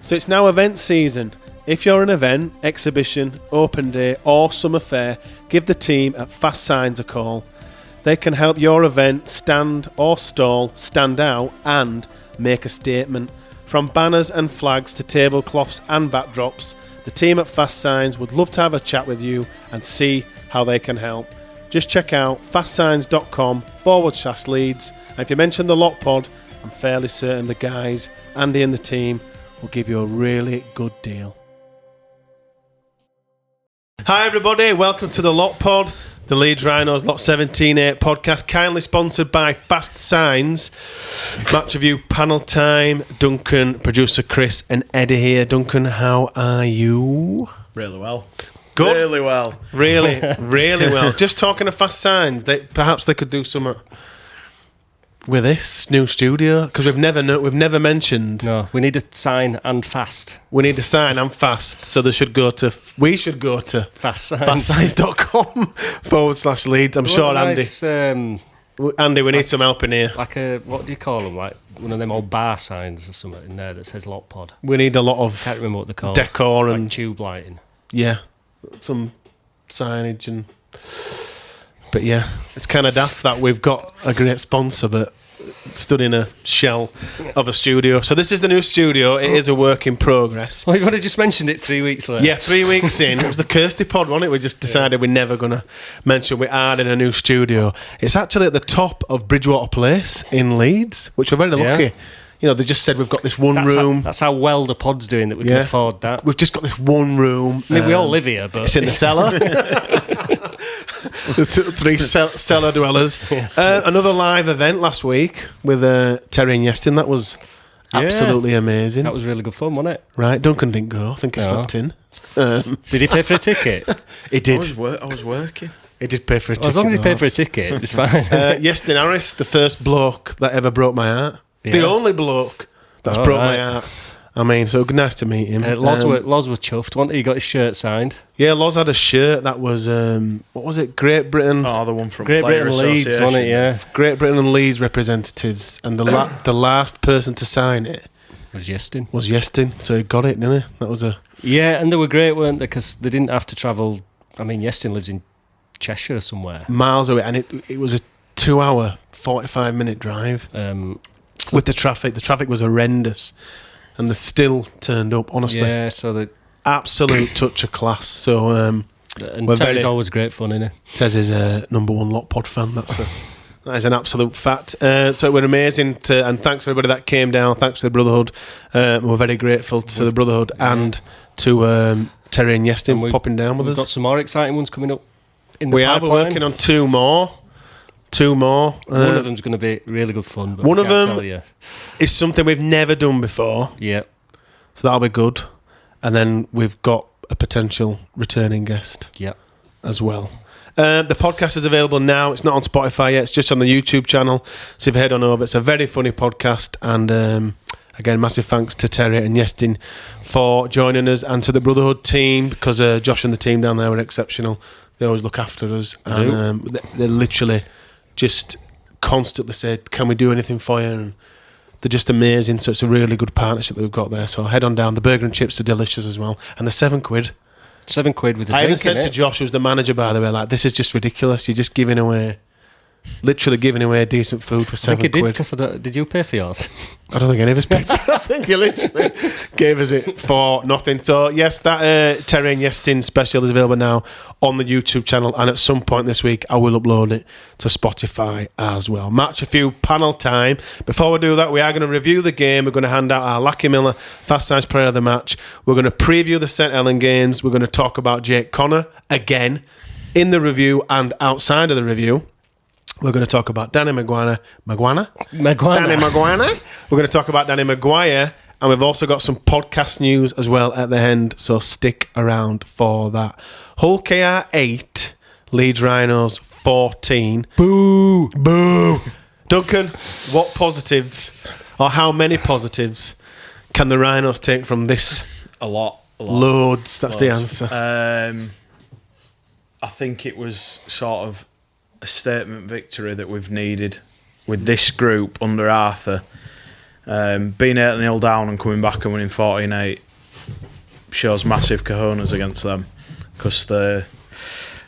So it's now event season. If you're an event, exhibition, open day or summer fair, give the team at Fast Signs a call. They can help your event stand or stall, stand out and make a statement. From banners and flags to tablecloths and backdrops, the team at Fast Signs would love to have a chat with you and see how they can help. Just check out fastsigns.com/Leeds. And if you mention the Lot Pod, I'm fairly certain the guys, Andy and the team, will give you a really good deal. Hi everybody, welcome to the Lot Pod, the Leeds Rhinos Lot 17-8 podcast, kindly sponsored by Fast Signs. Match review panel time. Duncan, producer Chris and Eddie here. Duncan, how are you? Really well. Good? Really well. Really well. Just talking to Fast Signs, perhaps they could do something with this new studio, because we've never mentioned. No, we need a sign and fast. We need a sign and fast, so we should go to fastsigns.com/Leeds. I'm sure nice, Andy, we need some help in here. Like what do you call them? Like one of them old bar signs or something in there that says Lot Pod. We need a lot of Can't remember what they're called. Decor like and tube lighting. Yeah, some signage and. But yeah, it's kind of daft that we've got a great sponsor, but stood in a shell of a studio. So this is the new studio. It is a work in progress. Well, you've already just mentioned it 3 weeks later. Yeah, 3 weeks in. It was the Kirsty pod, wasn't it? We just decided we're never going to mention we are in a new studio. It's actually at the top of Bridgewater Place in Leeds, which we're very lucky. Yeah. You know, they just said we've got this one room. That's how well the pod's doing that we can afford that. We've just got this one room. I mean, we all live here, but... It's in the cellar. The three cellar dwellers. Yeah. Another live event last week with Terry and Yestin. That was absolutely amazing. That was really good fun, wasn't it? Right, Duncan didn't go. I think he slept in. Did he pay for a ticket? He did. I was working. He did pay for a ticket. As long as he paid for a ticket, it's fine. Yestin Harris, the first bloke that ever broke my heart. Yeah. The only bloke that's broke my heart. I mean, so nice to meet him. Loz were chuffed, wasn't he? He got his shirt signed. Yeah, Loz had a shirt that was, what was it? Great Britain. Oh, the one from Great Britain Leeds, wasn't it? Yeah. Great Britain and Leeds representatives. And the last person to sign it was Yestin. So he got it, didn't he? That was a... Yeah, and they were great, weren't they? Because they didn't have to travel... I mean, Yestin lives in Cheshire somewhere. Miles away. And it was a 2-hour, 45-minute drive. With the traffic. The traffic was horrendous. And they still turned up, honestly. Yeah, so the absolute touch of class. So and Terry's always great fun, isn't he? Tez is a number one Lot Pod fan. That is an absolute fact. So it was amazing and thanks to everybody that came down. Thanks to the Brotherhood. We're very grateful to the Brotherhood and to Terry and Yestin for popping down with us. We've got some more exciting ones coming up in the pipeline. We're working on two more. One of them's going to be really good fun. But one of them is something we've never done before. Yeah. So that'll be good. And then we've got a potential returning guest. Yeah. As well. The podcast is available now. It's not on Spotify yet. It's just on the YouTube channel. So if you head on over, it's a very funny podcast. And again, massive thanks to Terry and Yestin for joining us and to the Brotherhood team, because Josh and the team down there were exceptional. They always look after us. And they literally... just constantly said, can we do anything for you? And they're just amazing. So it's a really good partnership that we've got there. So head on down. The burger and chips are delicious as well. And the £7. £7 with a I drink. even said to Josh, who's the manager, by the way, like, this is just ridiculous. You're just literally giving away decent food for £7. I think he did, because did you pay for yours? I don't think any of us paid for it. I think he literally gave us it for nothing. So yes, that Terry and Yestin special is available now on the YouTube channel, and at some point this week I will upload it to Spotify as well. Match a few panel time. Before we do that, we are going to review the game. We're going to hand out our Lackey Miller Fast Size Player of the Match. We're going to preview the St Ellen games. We're going to talk about Jake Connor again in the review and outside of the review. We're going to talk about Danny Maguire. Danny Maguire. We're going to talk about Danny Maguire, and we've also got some podcast news as well at the end, so stick around for that. Hull KR 8, Leeds Rhinos 14. Boo! Boo! Duncan, what positives, or how many positives, can the Rhinos take from this? A lot. Loads, that's the answer. I think it was sort of a statement victory that we've needed with this group under Arthur. Being 8-0 down and coming back and winning 14-8 shows massive cojones against them, because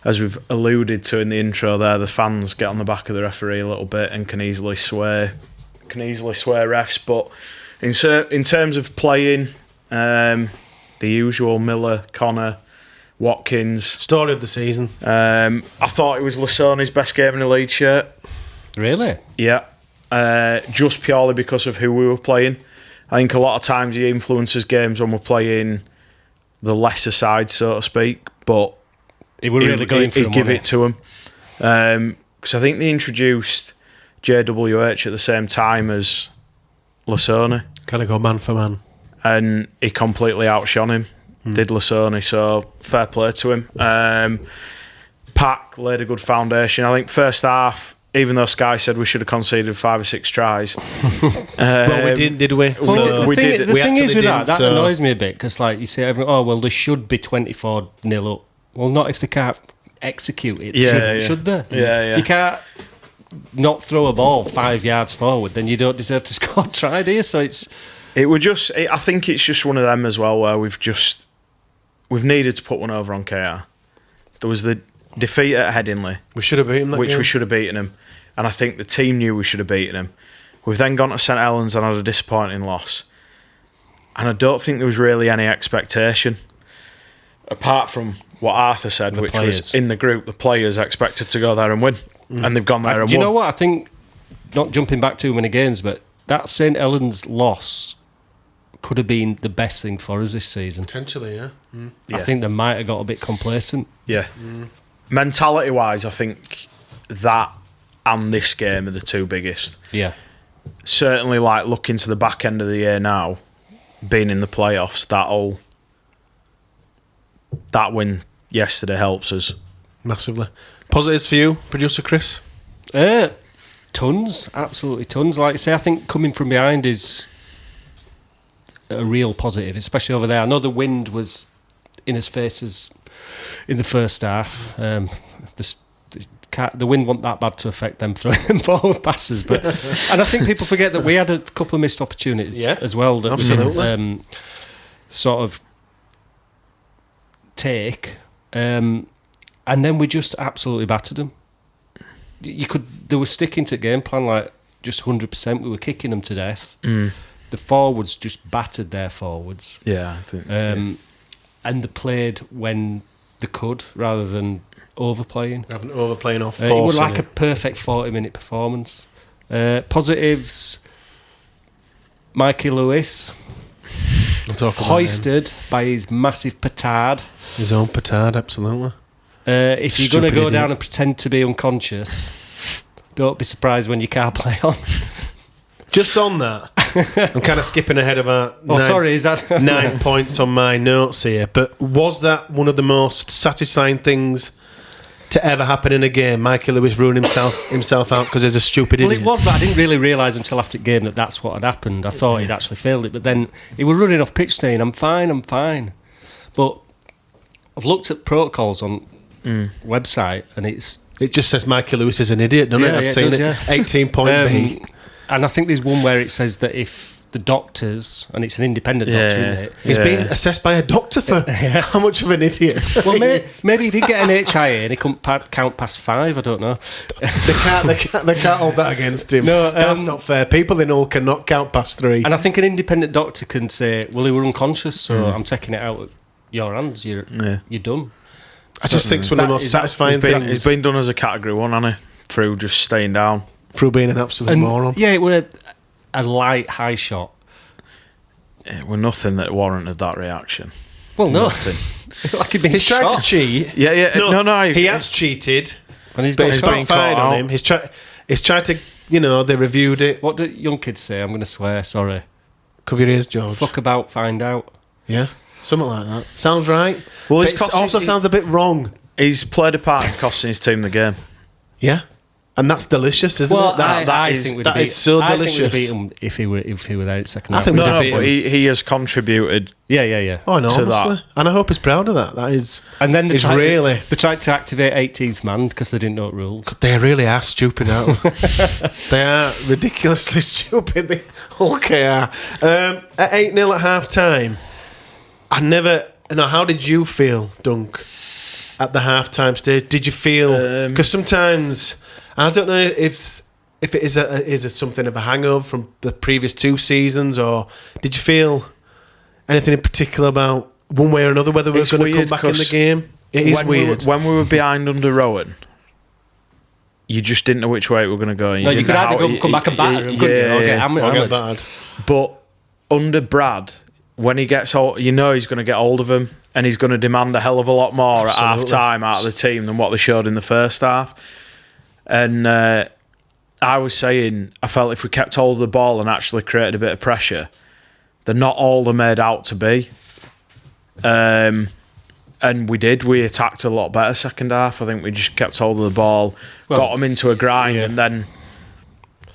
as we've alluded to in the intro there, the fans get on the back of the referee a little bit and can easily swear refs. But in terms of playing, the usual Miller, Connor, Watkins. Story of the season. I thought it was Lasoni's best game in a Leeds shirt. Really? Yeah. Just purely because of who we were playing. I think a lot of times he influences games when we're playing the lesser side, so to speak, but He were really going for he'd give it to him. Because I think they introduced JWH at the same time as Lasoni. Kind of go man for man. And he completely outshone him, did Lasoni, so fair play to him. Pack laid a good foundation. I think first half, even though Sky said we should have conceded 5 or 6 tries. Well, we didn't, did we? Well, we the did. thing is with that so. annoys me a bit, because like you say, well, they should be 24-0 up. Well, not if they can't execute it, should they? Yeah. If you can't not throw a ball 5 yards forward, then you don't deserve to score a try, do you? So I think it's just one of them as well, where we've needed to put one over on KR. There was the defeat at Headingley. We should have beaten that which game. we should have beaten him. And I think the team knew we should have beaten him. We've then gone to St Helens and had a disappointing loss. And I don't think there was really any expectation, apart from what Arthur said, which was in the group, the players expected to go there and win. And they've gone there and won. Do you know what? I think, not jumping back too many games, but that St Helens loss could have been the best thing for us this season. Potentially, yeah. I think they might have got a bit complacent. Yeah. Mentality-wise, I think that and this game are the two biggest. Yeah. Certainly, like, looking to the back end of the year now, being in the playoffs, that win yesterday helps us. Massively. Positives for you, producer Chris? Tons. Absolutely tons. Like I say, I think coming from behind is a real positive, especially over there. I know the wind was in his faces in the first half. The wind wasn't that bad to affect them throwing them forward passes, but and I think people forget that we had a couple of missed opportunities as well that absolutely. we sort of take, and then we just absolutely battered them. They were sticking to game plan like just 100%. We were kicking them to death. The forwards just battered their forwards. Yeah, I think. And they played when they could rather than overplaying. Having overplaying off It was like a perfect 40-minute performance. Positives, Mikey Lewis, hoisted by his massive petard. His own petard, absolutely. If you're going to go down and pretend to be unconscious, don't be surprised when your car play on. Just on that, I'm kind of skipping ahead about is that 9 points on my notes here, but was that one of the most satisfying things to ever happen in a game? Mikey Lewis ruined himself out because he's a stupid idiot. Well, it was, but I didn't really realise until after the game that that's what had happened. I thought he'd actually failed it, but then he was running off pitch saying, I'm fine. But I've looked at protocols on website, and it just says Mikey Lewis is an idiot, doesn't it? I've seen it. 18-point B. And I think there's one where it says that if the doctors, and it's an independent doctor, isn't it? He's been assessed by a doctor for how much of an idiot. Well, maybe he did get an HIA and he couldn't count past 5. I don't know. They can't hold that against him. No, that's not fair. People in all cannot count past 3. And I think an independent doctor can say, "Well, he were unconscious, so I'm taking it out of your hands. You're done." I just think it's one of the most satisfying things. It's been done as a category 1, hasn't it? Through just staying down. Through being an absolute moron. Yeah, it was a light high shot. It was nothing that warranted that reaction. Well, no. Nothing. Like he'd been He's tried to cheat. Yeah. No. He has cheated. And he's But he's got got fired on him. He's tried to, they reviewed it. What do young kids say? I'm going to swear, sorry. Cover your ears, George. Fuck about, find out. Yeah, something like that. Sounds right. Well, but it also sounds a bit wrong. He's played a part in costing his team the game. Yeah. And that's delicious, isn't it? I think that is so delicious. I think we'd beat him if he were there at second half. I think but he has contributed. Yeah. Oh, no, to honestly. that. And I hope he's proud of that. That is. And then they tried to activate 18th man because they didn't know rules. They really are stupid, aren't they? They are ridiculously stupid. Okay. At 8-0 at half time, I never. No, how did you feel, Dunk, at the half time stage? Did you feel? Because sometimes, I don't know if it is it something of a hangover from the previous 2 seasons, or did you feel anything in particular about one way or another whether we were going to come back in the game? It is weird. When we were behind under Rowan, you just didn't know which way it were going to go. You could either come back and batter him, couldn't you? Or get hammered. But under Brad, when he gets hold, you know he's going to get hold of him and he's going to demand a hell of a lot more at half time out of the team than what they showed in the first half. And I was saying, I felt if we kept hold of the ball and actually created a bit of pressure, they're not all they're made out to be. And we did. We attacked a lot better second half. I think we just kept hold of the ball, got them into a grind, and then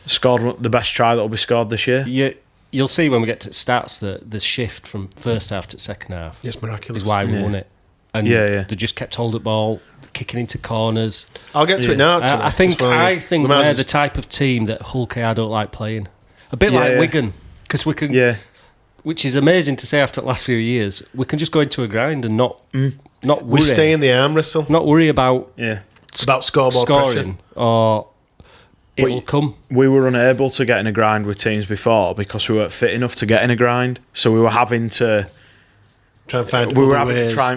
scored the best try that will be scored this year. You'll see when we get to stats that the shift from first half to second half it's miraculous. Is why we won it. And they just kept hold of the ball, kicking into corners. I'll get to it now, actually. I think we're the type of team that Hull KR don't like playing. A bit like Wigan, because we can... Yeah. Which is amazing to say after the last few years. We can just go into a grind and not worry. We stay in the arm wrestle. Not worry about it's about scoring pressure. Or it will come. We were unable to get in a grind with teams before because we weren't fit enough to get in a grind. So we were having to try and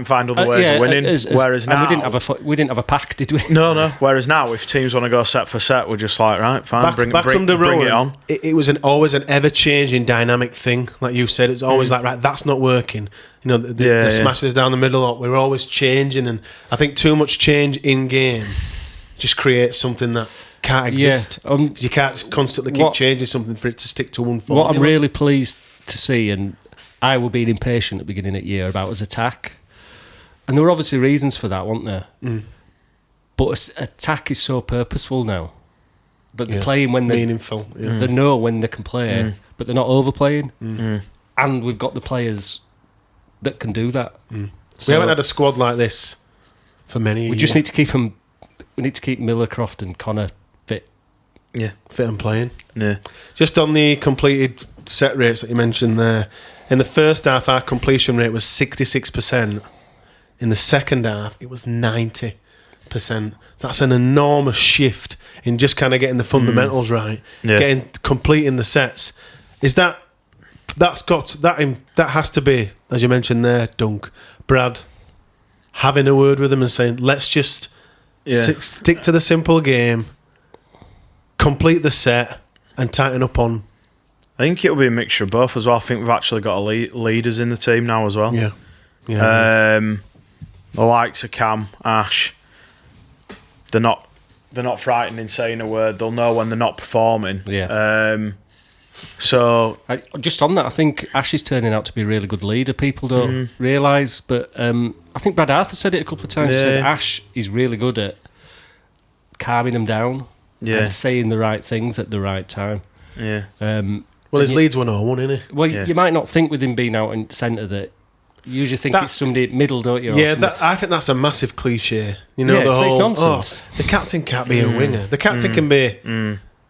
find other ways of winning. Whereas now we didn't have a pack, did we? No. Whereas now, if teams want to go set for set, we're just like, right, fine, bring it on. It was always an ever-changing dynamic thing. Like you said, it's always like, right, that's not working. You know, the smashes down the middle. We're always changing, and I think too much change in game just creates something that can't exist. You can't constantly keep changing something for it to stick to one form. What I'm really pleased to see, and I were being impatient at the beginning of the year about his attack. And there were obviously reasons for that, weren't there? But attack is so purposeful now. That they're playing when they're meaningful. They know when they can play, but they're not overplaying. And we've got the players that can do that. So we haven't had a squad like this for many years. We just need to keep them. We need to keep Millercroft and Connor fit. Yeah, fit and playing. Yeah. Just on the completed set rates that you mentioned there, in the first half, our completion rate was 66%. In the second half, it was 90%. That's an enormous shift in just kind of getting the fundamentals right, completing the sets. That has to be, as you mentioned there, Dunk, Brad, having a word with them and saying, let's just stick to the simple game, complete the set, and tighten up on. I think it'll be a mixture of both as well. I think we've actually got leaders in the team now as well. Yeah. The likes of Cam, Ash, they're not frightened in saying a word. They'll know when they're not performing. Yeah. So just on that, I think Ash is turning out to be a really good leader. People don't realise, but I think Brad Arthur said it a couple of times. He said Ash is really good at calming them down and saying the right things at the right time. Yeah. Well, his Leeds 101, isn't it? Well, you might not think with him being out in centre that you usually think it's somebody in middle, don't you? I think that's a massive cliche. You know, it's nonsense. The captain can't be a winger. The captain can be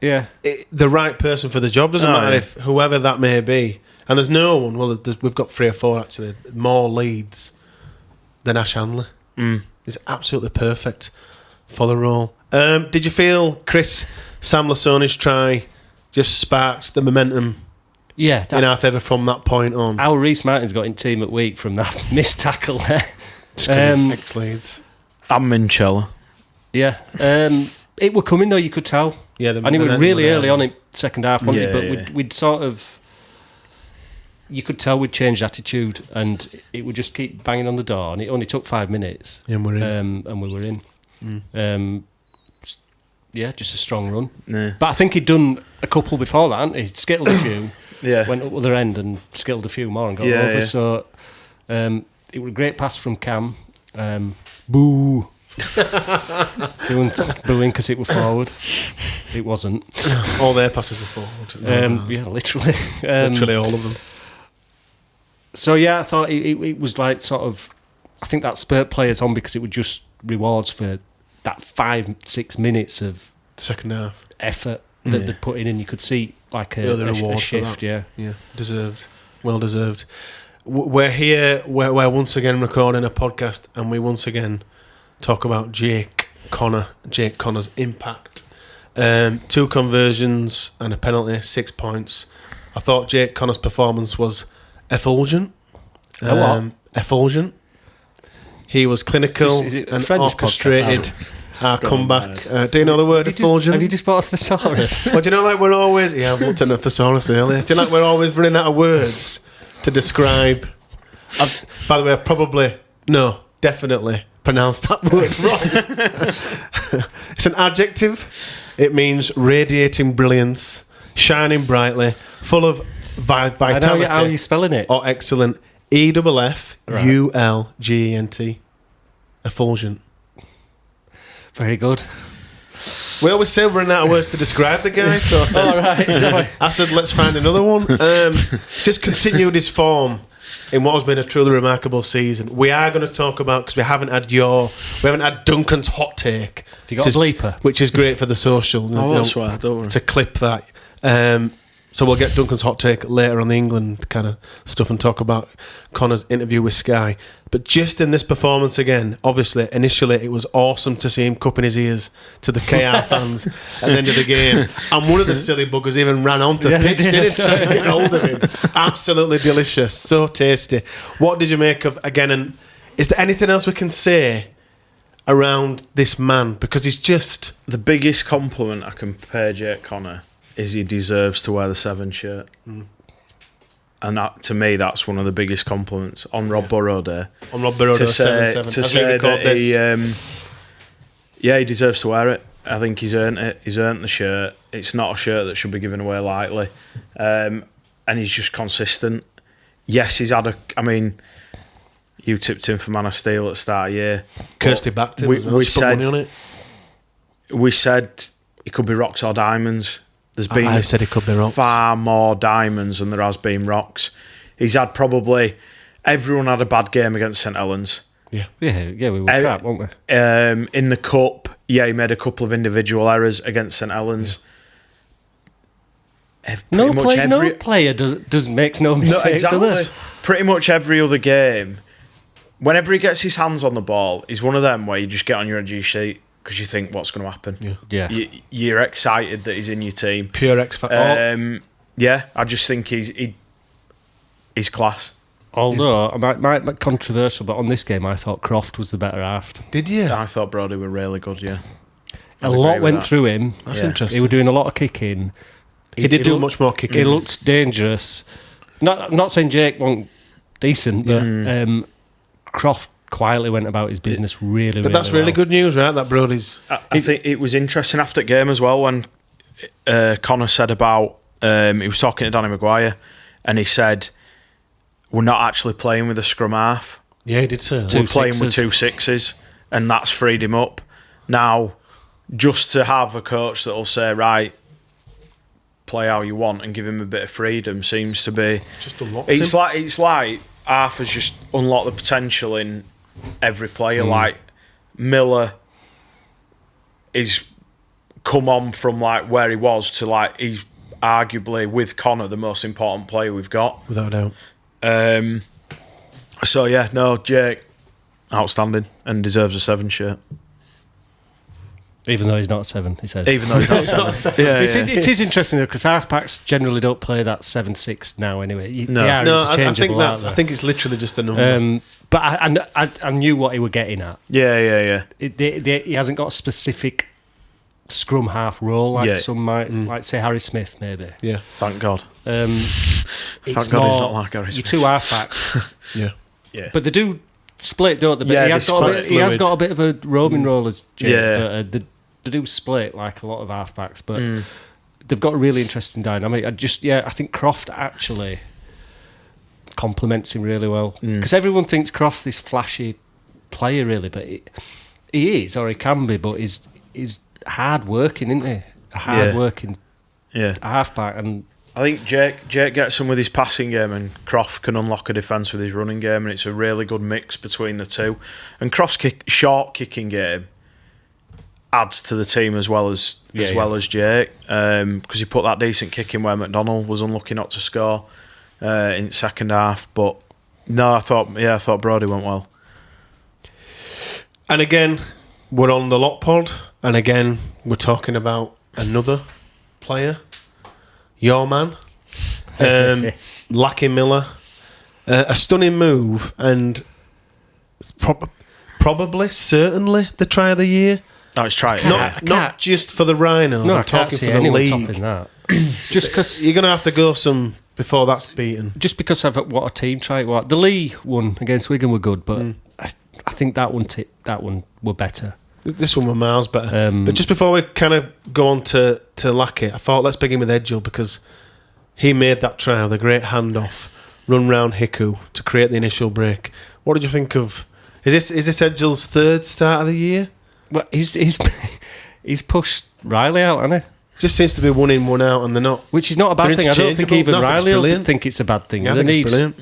the right person for the job. Doesn't matter if whoever that may be. And there's no one. Well, we've got 3 or 4 actually more leads than Ash Handler. He's absolutely perfect for the role. Did you feel Chris Samlasoni's try just sparked the momentum in our favour from that point on? Our Reece Martin's got in team at week from that missed tackle there. Ex-Leeds. And Minchella. Yeah. It were coming though, you could tell. Yeah, and it was really early on in second half, wasn't it? But we'd sort of... You could tell we'd changed attitude and it would just keep banging on the door, and it only took 5 minutes. Yeah, and we're in. And we were in. Just a strong run. Yeah. But I think he'd done a couple before that, hadn't he? He'd skittled a few, went up the other end and skittled a few more and got over. Yeah. So it was a great pass from Cam. Boo. Booing because it was forward. It wasn't. All their passes were forward. Literally. Literally all of them. So I thought it was like sort of... I think that spurred players on because it was just rewards for that 5-6 minutes of second half effort that they'd put in, and you could see like The a reward for shift. that. Yeah, deserved, well deserved. We're here. We're once again recording a podcast, and we once again talk about Jake Connor's impact. 2 conversions and a penalty, 6 points. I thought Jake Connor's performance was effulgent. Effulgent. He was clinical Is it a and French orchestrated our comeback. Do you know the word effulgent? Have you just bought a thesaurus? Well, do you know, like, we're always... Yeah, I've looked at the thesaurus earlier. Do you know, like, we're always running out of words to describe... by the way, I've definitely pronounced that word wrong. It's an adjective. It means radiating brilliance, shining brightly, full of vitality. I know how you spelling it. Or excellent. EFFULGENT. Effulgent. Very good. We always say we're running out of words to describe the guy, so I said, All right, sorry. I said let's find another one. Just continued his form in what has been a truly remarkable season. We are going to talk about, because we haven't had Duncan's hot take. Have you got a bleeper? Which is great for the social. Don't worry. To clip that. So we'll get Duncan's hot take later on the England kind of stuff and talk about Connor's interview with Sky. But just in this performance again, obviously, initially it was awesome to see him cupping his ears to the KR fans at the end of the game. And one of the silly buggers even ran onto the pitch, didn't he? Trying to get hold of him. Absolutely delicious. So tasty. What did you make of, again, and is there anything else we can say around this man? Because he's just... The biggest compliment I can pay Jake Connor is he deserves to wear the 7 shirt. And that, to me, that's one of the biggest compliments on Rob Burrow Day. On Rob Burrow Day, 7-7. To say that he deserves to wear it. I think he's earned it. He's earned the shirt. It's not a shirt that should be given away lightly. And he's just consistent. Yes, he's had you tipped him for Man of Steel at the start of the year. Kirsty backed him as well. She put money on it. We said it could be rocks or diamonds. There's been I said it could be rocks. Far more diamonds than there has been rocks. He's had everyone had a bad game against St Helens. Yeah, we were crap, weren't we? In the cup, he made a couple of individual errors against St Helens. Yeah. No player makes no mistakes. No, exactly. Pretty much every other game, whenever he gets his hands on the ball, he's one of them where you just get on your edge of your seat because you think, what's going to happen? Yeah. You're excited that he's in your team. Pure X factor. Yeah, I just think he's class. Although, I might be controversial, but on this game, I thought Croft was the better half. Did you? I thought Brody were really good, yeah. A lot went through him. That's interesting. He was doing a lot of kicking. He did do much more kicking. He looked dangerous. Not saying Jake wasn't decent, but Croft quietly went about his business really, but that's really good news, right? That Brody's... I think it was interesting after the game as well when Connor said about... he was talking to Danny Maguire and he said, we're not actually playing with a scrum half. Yeah, he did say that. We're playing with 2 6s and that's freed him up. Now, just to have a coach that'll say, right, play how you want and give him a bit of freedom seems to be... Just unlocked it's like Arthur's just unlocked the potential in every player. Like Miller is come on from like where he was to like he's arguably with Connor the most important player we've got, without a doubt. So yeah, no, Jake outstanding and deserves a 7 shirt. Even though he's not 7, he says. Even though he's not 7. It is interesting though, because halfbacks generally don't play that 7-6 now anyway. They are interchangeable, I think it's literally just a number. But I knew what he was getting at. Yeah. He hasn't got a specific scrum half role like some might, like say Harry Smith maybe. Yeah, thank God. It's God more, he's not like Harry Smith. Your 2 halfbacks. Yeah. But they do split, don't they? But Yeah, he has got a bit of a roaming role as Jake. Yeah. But, they do split like a lot of halfbacks, but they've got a really interesting dynamic. I think Croft actually complements him really well because everyone thinks Croft's this flashy player, really, but he is, or he can be, but he's hard working, isn't he? A hard working halfback, and I think Jake gets him with his passing game, and Croft can unlock a defence with his running game, and it's a really good mix between the two. And Croft's short kicking game, adds to the team as well as Jake, because he put that decent kick in where McDonald was unlucky not to score in second half. But no, I thought Brodie went well. And again, we're on the Lot Pod, and again, we're talking about another player, your man, Lachie Miller. A stunning move, and probably, certainly, the try of the year. Oh, it's try. Not just for the Rhinos. No, I'm talking for the league. That. Just because you're going to have to go some before that's beaten. Just because of what a team try it was. The Lee one against Wigan were good, but I think that one were better. This one were miles better. But just before we kind of go on to Lachie, I thought let's begin with Edgell, because he made that try with a great handoff, run round Hiku to create the initial break. What did you think of? Is this Edgell's third start of the year? Well, he's pushed Riley out, hasn't he? Just seems to be one in, one out, and they're not. Which is not a bad thing. I don't think even Riley will think it's a bad thing. Yeah, I think it's brilliant.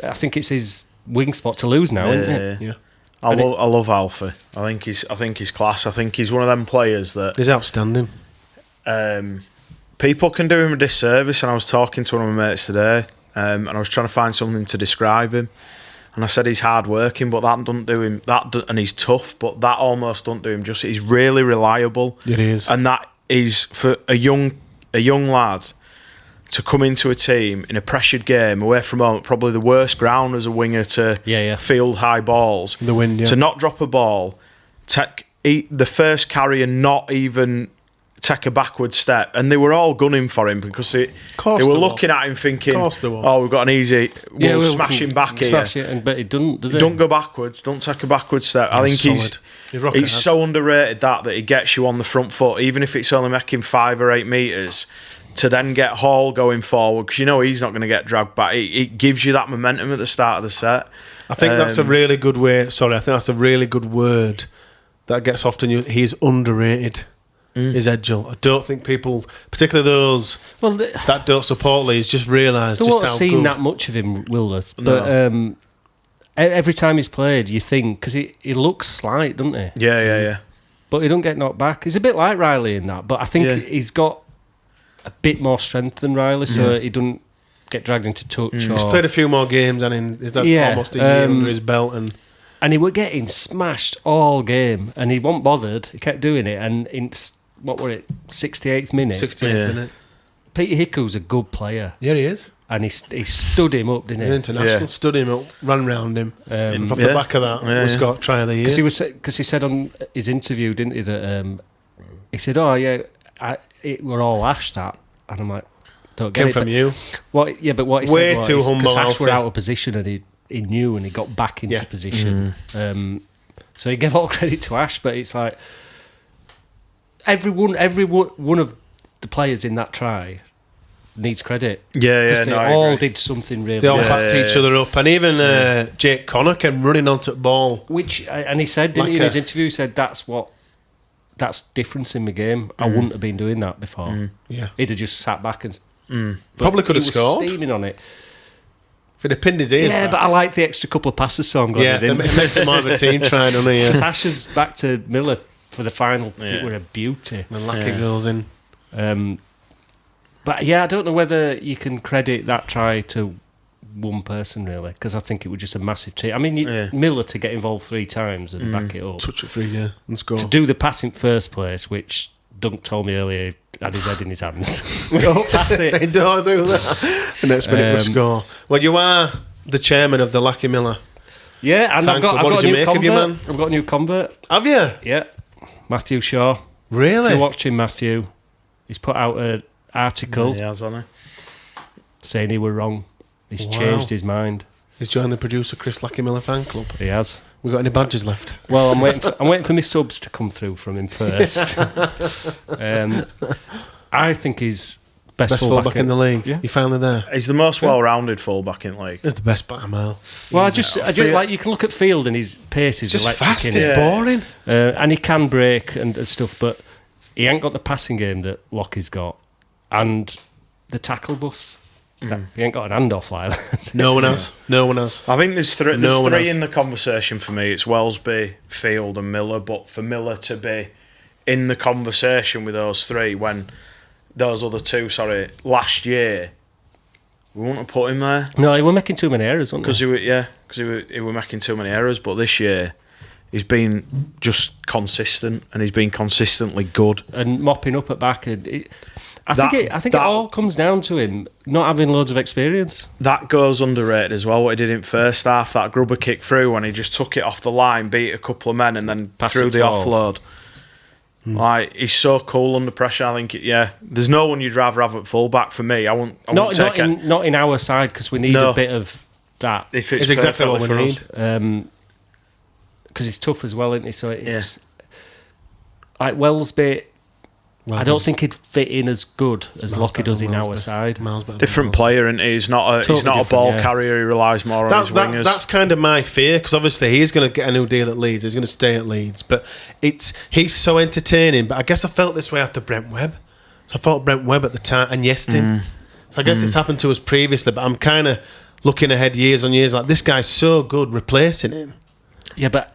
I think it's his wing spot to lose now, isn't it? Yeah. I love Alfie. I think he's class. I think he's one of them players that he's outstanding. People can do him a disservice, and I was talking to one of my mates today, and I was trying to find something to describe him. And I said he's hard working, but that doesn't do him. And he's tough, but that almost doesn't do him justice. He's really reliable. It is, and that is for a young lad to come into a team in a pressured game away from home, probably the worst ground as a winger to field high balls. The wind, to not drop a ball, eat the first carry and not even take a backward step, and they were all gunning for him because they were looking at him thinking, "Oh, we've got an easy, we'll smash him back here." But it doesn't, does it? Don't go backwards. Don't take a backward step. I think he's so underrated that he gets you on the front foot, even if it's only making 5 or 8 metres, to then get Hall going forward, because he's not going to get dragged back. It gives you that momentum at the start of the set. I think that's a really good way. Sorry, I think that's a really good word that gets often used. He's underrated. Is Edgell. I don't think people, particularly those that don't support Leeds, just realise just how good. They won't have seen that much of him, will they? But every time he's played, you think, because he looks slight, doesn't he? Yeah. But he don't get knocked back. He's a bit like Riley in that, but I think he's got a bit more strength than Riley, so he doesn't get dragged into touch. He's played a few more games, and he's almost a year under his belt, and he were getting smashed all game, and he wasn't bothered. He kept doing it, and what were it, 68th minute? 68th minute. Peter Hicku's a good player. Yeah, he is. And he stood him up, didn't he? International stood him up, ran round him. Off the back of that, we got try of the year. Because he said on his interview, didn't he, that he said, we're all Ash that. And I'm like, don't get Came it. from you. But what he Way said too was, humble, because Ash Alfie. were out of position, and he knew, and he got back into position. So he gave all credit to Ash, but it's like, every one of the players in that try needs credit. They all did something really. They all backed each other up, and even Jake Connor came running onto the ball. And he said, didn't he, in his interview, he said that's difference in the game. I wouldn't have been doing that before. He'd have just sat back and probably could have scored. Steaming on it. If he'd have pinned his ears back. But I like the extra couple of passes, so I'm glad he didn't. It makes it more of a team try, doesn't he? Sasha's back to Miller for the final. It were a beauty. And Lachie goes in. But I don't know whether you can credit that try to one person really, because I think it was just a massive team. I mean, Miller to get involved 3 times and back it up, touch it free, and score. To do the pass in first place, which Dunk told me earlier, had his head in his hands. Don't pass it. Say, don't do that. The next minute we score. Well, you are the chairman of the Lachie Miller. Yeah, and I've got a new convert. I've got a new convert. Have you? Yeah. Matthew Shaw. Really? If you're watching Matthew, he's put out an article he has, hasn't saying he were wrong. He's changed his mind. He's joined the producer Chris Lachie Miller fan club. He has. We got any badges left? Well, I'm waiting for my subs to come through from him first. I think he's best fullback in the league. Yeah. You finally there? He's the most well-rounded fullback in the league. He's the best by a mile. Well, I just like, you can look at Field and his pace is just electric. Fast. It's boring, and he can break and stuff, but he ain't got the passing game that Lockie's got, and the tackle bus. He ain't got an handoff like that. No one has. No one has. I think there's three one has. in the conversation for me. It's Wellesby, Field and Miller. But for Miller to be in the conversation with those three when those other two, last year, we wouldn't have put him there. No, he were making too many errors, wasn't he? Because he were making too many errors. But this year, he's been just consistent and he's been consistently good. And mopping up at back. I think it all comes down to him not having loads of experience. That goes underrated as well, what he did in first half, that grubber kick through when he just took it off the line, beat a couple of men and then threw the offload. Like, he's so cool under pressure. I think, there's no one you'd rather have at fullback for me. Not in our side, because we need a bit of that. If it's exactly what we need. Because he's tough as well, isn't he? So it's like Wellesby. I don't think he'd fit in as good as Lockie does in our side. Different player, and he's not a ball carrier. He relies more on his wingers. That's kind of my fear, because obviously he's going to get a new deal at Leeds. He's going to stay at Leeds, but he's so entertaining. But I guess I felt this way after Brent Webb. So I thought Brent Webb at the time and Yestin. So I guess it's happened to us previously, but I'm kind of looking ahead years on years. Like, this guy's so good, replacing him. Yeah, but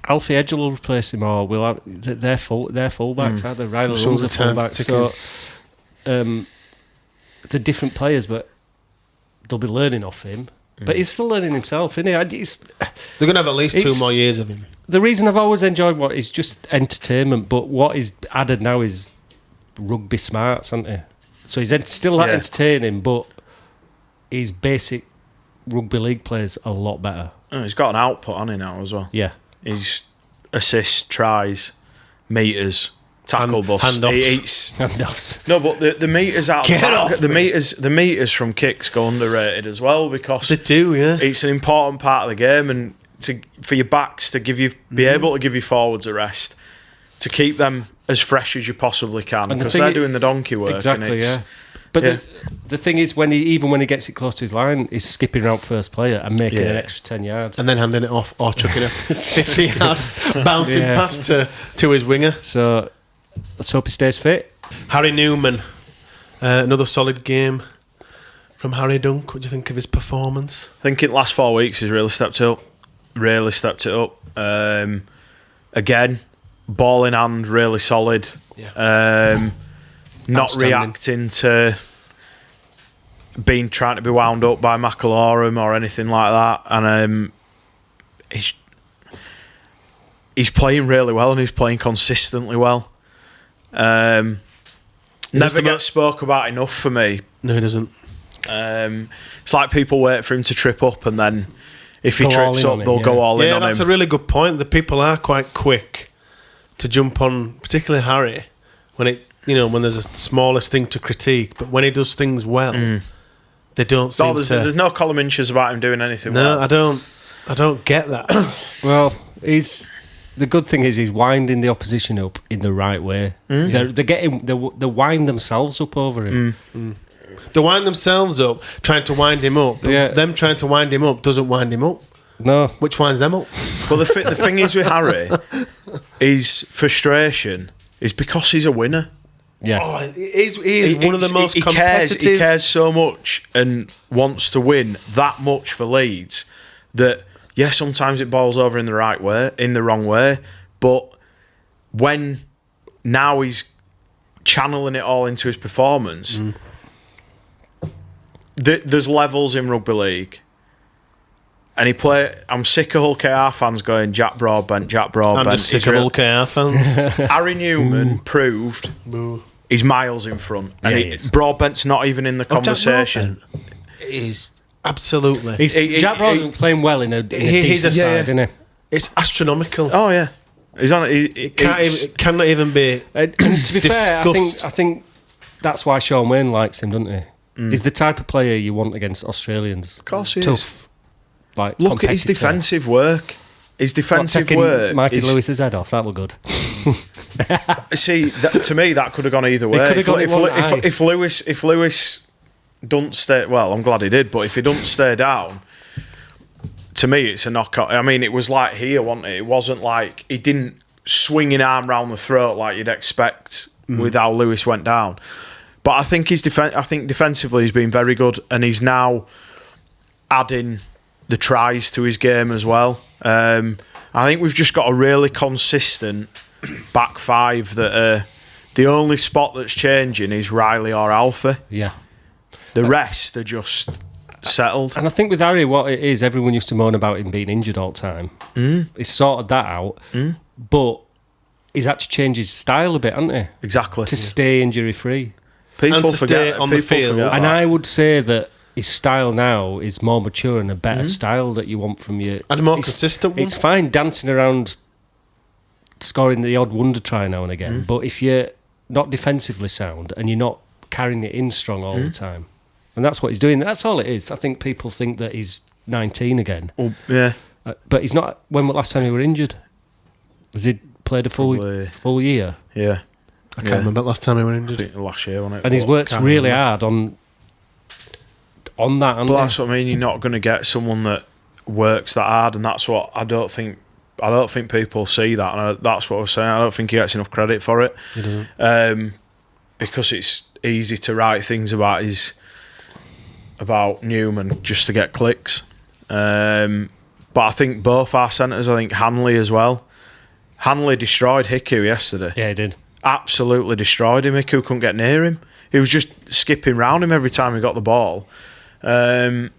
Alfie Edge will replace him, or they're fullbacks, aren't they? Riley Lunds are fullbacks. So they're different players, but they'll be learning off him. But he's still learning himself, isn't he? They're going to have at least 2 more years of him. The reason I've always enjoyed what is just entertainment, but what is added now is rugby smarts, isn't he? So he's still entertaining, but his basic rugby league players a lot better. Oh, he's got an output on him now as well. Yeah. His assists, tries, meters, tackle bust. Handoffs. No, but the meters out the meters from kicks go underrated as well, because they do. Yeah, it's an important part of the game, and for your backs to be able to give your forwards a rest, to keep them as fresh as you possibly can, because they're doing the donkey work. Exactly. And But the thing is, when he gets it close to his line, he's skipping around first player and making an extra 10 yards. And then handing it off or chucking a 50-yard bouncing pass to his winger. So let's hope he stays fit. Harry Newman, another solid game from Harry Dunk. What do you think of his performance? I think in the last 4 weeks he's really stepped it up. Again, ball in hand, really solid. Yeah. Not reacting to trying to be wound up by McIlaurin or anything like that, and he's playing really well, and he's playing consistently well. Never gets spoke about enough for me. No, he doesn't. It's like people wait for him to trip up, and then if he trips up, they'll go all in on him. Yeah, that's a really good point. The people are quite quick to jump on, particularly Harry, when there's a smallest thing to critique, but when he does things well, they don't seem to... There's no column inches about him doing anything well. No, I don't get that. Well, the good thing is he's winding the opposition up in the right way. They wind themselves up over him. They wind themselves up trying to wind him up, but them trying to wind him up doesn't wind him up. No. Which winds them up? Well, the thing is with Harry, his frustration is because he's a winner. Yeah, he's one of the most competitive. He cares so much and wants to win that much for Leeds that sometimes it boils over in the wrong way. But when now he's channeling it all into his performance, there's levels in rugby league. And I'm sick of Hull KR fans going Jack Broadbent. I'm just sick of Hull KR fans. Harry Newman proved he's miles in front, and Broadbent's not even in the conversation. He's absolutely. Jack Broadbent's playing well in a decent side, isn't he? It's astronomical. Oh yeah, he's on. It cannot even be. To be fair, I think that's why Sean Wayne likes him, doesn't he? He's the type of player you want against Australians. Of course, he tough. is. Look at his defensive work. Mikey Lewis's head off. That looked good. See, to me, that could have gone either way. If Lewis don't stay, well, I'm glad he did. But if he don't stay down, to me, it's a knockout. I mean, it was like here, wasn't it? It wasn't like he didn't swing an arm round the throat like you'd expect with how Lewis went down. But I think I think defensively he's been very good, and he's now adding the tries to his game as well. I think we've just got a really consistent back five that the only spot that's changing is Riley or Alfie. Yeah. The rest are just settled. And I think with Harry, what it is, everyone used to moan about him being injured all the time. He's sorted that out, but he's actually changed his style a bit, hasn't he? Exactly. To stay injury free. People And to stay on the field. And I would say that his style now is more mature and a better style that you want from you. And a more consistent one. It's fine dancing around, scoring the odd wonder try now and again, but if you're not defensively sound and you're not carrying it in strong all the time, and that's what he's doing. That's all it is. I think people think that he's 19 again. Well, yeah. But he's not. When was the last time he were injured? Was he played a full year? Yeah. I can't remember last time he were I injured. think last year, wasn't it? And he's worked really hard on that. But that's what I mean. You're not going to get someone that works that hard, and that's what I don't think people see that, and that's what I was saying. I don't think he gets enough credit for it. He doesn't. Because it's easy to write things about Newman just to get clicks. But I think both our centres, I think Hanley as well. Hanley destroyed Hiku yesterday. Yeah, he did. Absolutely destroyed him. Hiku couldn't get near him. He was just skipping round him every time he got the ball. And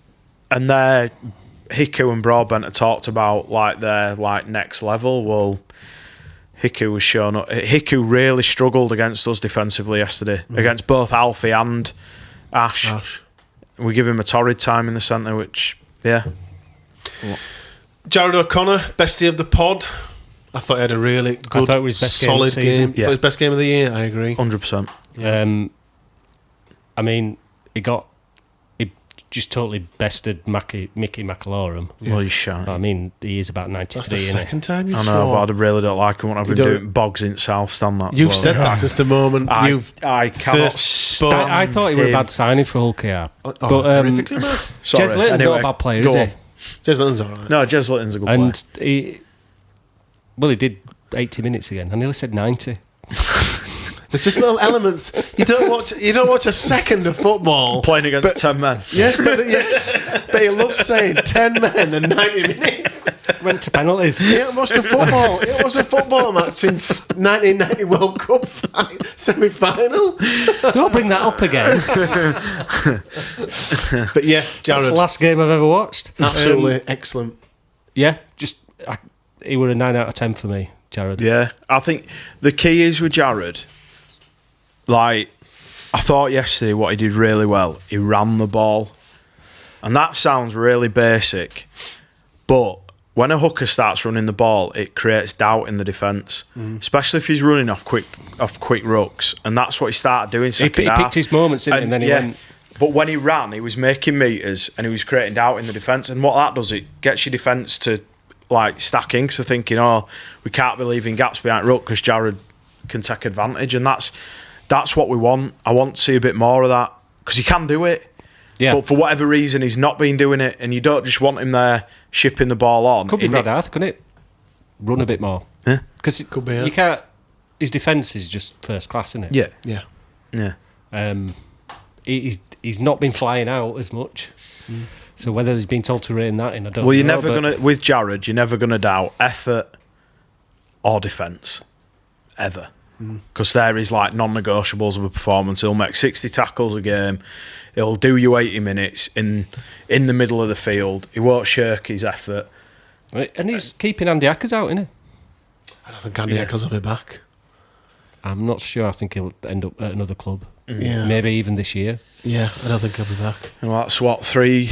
there, Hiku and Broadbent are talked about like their next level. Well, Hiku was shown up. Hiku really struggled against us defensively yesterday, against both Alfie and Ash. We give him a torrid time in the centre, which, yeah. Jared O'Connor, bestie of the pod. I thought he had a really good, thought it was his best game of solid the season. game. I thought it was best game of the year, I agree. 100%. I mean, he just totally bested Mickey McAlorum. Well, he's shy. I mean, he is about 93, That's the isn't he? second time you've I know, swore. but I really don't like him. What I've been doing bogs in South Stand that. You've well. said that since the moment I cannot first stand spoke. I thought he was a him. bad signing for Hull KR. But, horrifically bad. Sorry. Jez Litton's Anyway, not a bad player, go is he? on. Jez Litton's all right. No, Jez Litton's a good player. And he did 80 minutes again. I nearly said 90. There's just little elements. You don't watch a second of football. Playing against 10 men. Yeah, but he loves saying 10 men and 90 minutes. Went to penalties. He hasn't watched a football. He hasn't watched a football match since 1990 World Cup semi-final. Don't bring that up again. But yes, Jared. That's the last game I've ever watched. Absolutely excellent. Yeah, he were a 9 out of 10 for me, Jared. Yeah, I think the key is with Jared, like, I thought yesterday what he did really well, he ran the ball. And that sounds really basic, but when a hooker starts running the ball, it creates doubt in the defence, especially if he's running off quick rucks. And that's what he started doing second He half. picked his moments, didn't he? And then he went... But when he ran, he was making meters and he was creating doubt in the defence. And what that does, it gets your defence to like stacking, because they're thinking, we can't be leaving gaps behind ruck because Jared can take advantage. And that's what we want. I want to see a bit more of that, because he can do it. Yeah. But for whatever reason, he's not been doing it, and you don't just want him there shipping the ball on. Could be Brad Arthur, couldn't it? Run a bit more. Yeah. Because Could be, yeah. you can't... His defence is just first class, isn't it? Yeah. Yeah. Yeah. He's not been flying out as much. So whether he's been told to rein that in, I don't know. Well, you're never going to... With Jared, you're never going to doubt effort or defence. Ever. Because there is like non-negotiables of a performance. He'll make 60 tackles a game. He'll do you 80 minutes in the middle of the field. He won't shirk his effort. And he's keeping Andy Ackers out, isn't he? I don't think Andy Eccles will be back. I'm not sure. I think he'll end up at another club. Yeah. Maybe even this year. Yeah, I don't think he'll be back. And that's what, 3...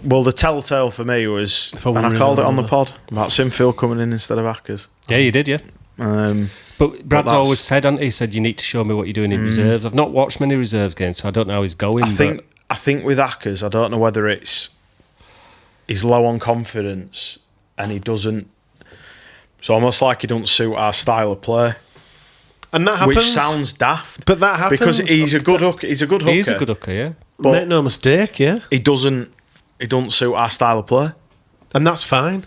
Well, the telltale for me was... Probably And I really called it on the remember. pod, about Sinfield coming in instead of Ackers. Yeah, you did, yeah. But Brad's that's- always said, hasn't he? Said, you need to show me what you're doing in reserves. I've not watched many reserves games, so I don't know how he's going. I think with Ackers, I don't know whether he's low on confidence and he doesn't... It's almost like he doesn't suit our style of play. And that happens. Which sounds daft. But that happens. Because he's a good hooker. He's a good hooker. He is a good hooker, yeah. But Make no mistake, yeah. he doesn't suit our style of play. And that's fine.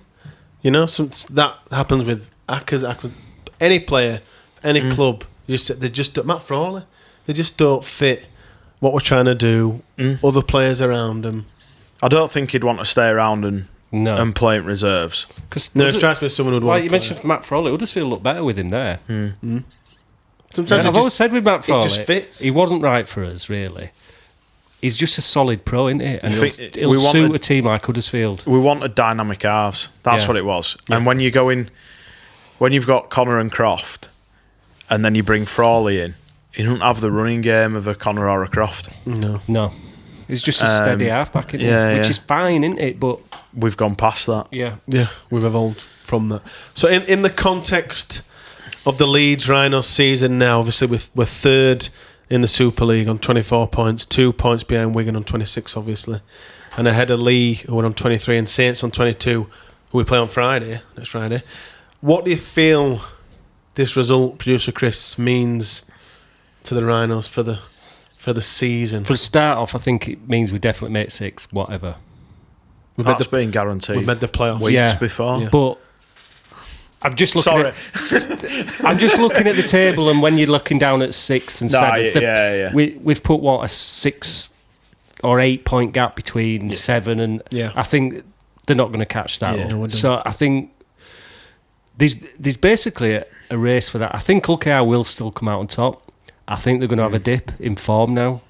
You know, that happens with Ackers, any player, any club. They just don't, Matt Frawley, they just don't fit what we're trying to do, other players around him. I don't think he'd want to stay around and play in reserves. No, it strikes me as someone who'd want Like to you play. mentioned Matt Frawley, Huddersfield look better with him there. Sometimes I've always said with Matt Frawley, just fits. he wasn't right for us, really. He's just a solid pro, isn't he? And he'll we suit wanted- a team like Huddersfield. We wanted dynamic halves. That's Yeah. what it was. And when you go in, when you've got Connor and Croft, and then you bring Frawley in, he doesn't have the running game of a Connor or a Croft. No. He's just a steady halfback, isn't he? Which is fine, isn't it? But We've gone past that. yeah. Yeah, we've evolved from that. So in the context of the Leeds Rhinos season now, obviously we're third in the Super League on 24 points, 2 points behind Wigan on 26, obviously, and ahead of Lee, who are on 23, and Saints on 22, who we play on next Friday. What do you feel this result, producer Chris, means to the Rhinos for the season? For the start off, I think it means we definitely make 6, whatever. That's been guaranteed. We've made the playoffs weeks before. Yeah. But I'm just looking I'm just looking at the table, and when you're looking down at 6 and 7, we've put a 6 or 8 point gap between 7 and I think they're not going to catch that up. So I think there's basically a race for that. I think UKR will still come out on top. I think they're going to have a dip in form now.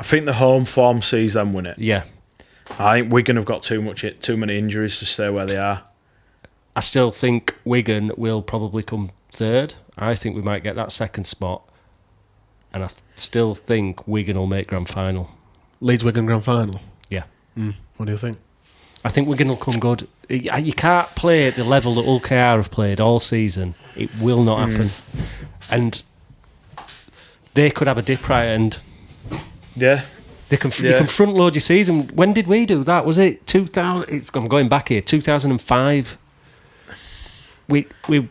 I think the home form sees them win it. Yeah. I think Wigan have got too many injuries to stay where they are. I still think Wigan will probably come third. I think we might get that second spot. And I still think Wigan will make grand final. Leeds Wigan grand final? Yeah. What do you think? I think Wigan will come good. You can't play at the level that UKR have played all season. It will not happen. And they could have a dip right end. Yeah. You can front load your season. When did we do that? Was it 2000? I'm going back here. 2005. We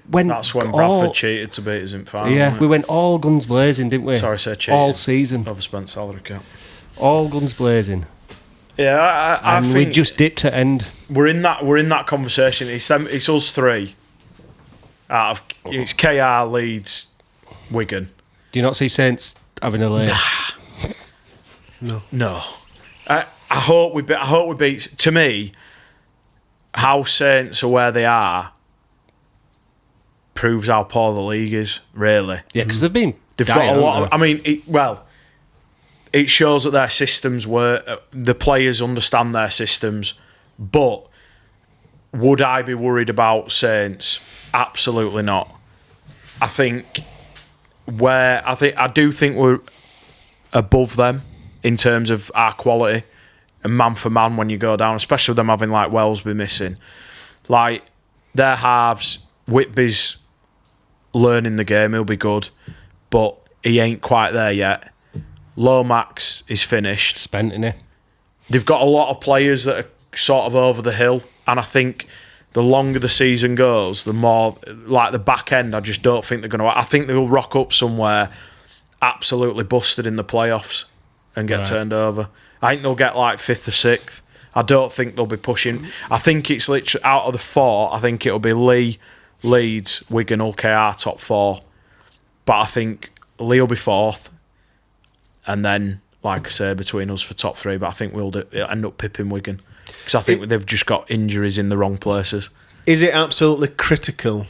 went. That's when Bradford cheated to beat us in final. Yeah, we went all guns blazing, didn't we? Sorry, say cheating. All season. Overspent salary cap. All guns blazing. Yeah, I and think we just dipped at end. We're in that conversation. It's us three. It's KR, Leeds, Wigan. Do you not see Saints having a lay? No. I hope we beat. To me, how Saints are where they are proves how poor the league is. Really. Yeah, because they've got a lot. I mean, it shows that their systems the players understand their systems. But would I be worried about Saints? Absolutely not. I do think we're above them in terms of our quality and man for man when you go down, especially with them having like Wellesby missing. Like their halves, Whitby's learning the game, he'll be good, but he ain't quite there yet. Lomax is finished. Spent, innit? They've got a lot of players that are sort of over the hill, and I think the longer the season goes, the more, like the back end, I just don't think they're going to. I think they'll rock up somewhere absolutely busted in the playoffs and get turned over. I think they'll get like 5th or 6th. I don't think they'll be pushing. I think it's literally out of the 4, I think it'll be Lee, Leeds, Wigan, UKR top 4. But I think Lee will be 4th. And then, like I say, between us for top 3. But I think we'll end up pipping Wigan. Because I think they've just got injuries in the wrong places. Is it absolutely critical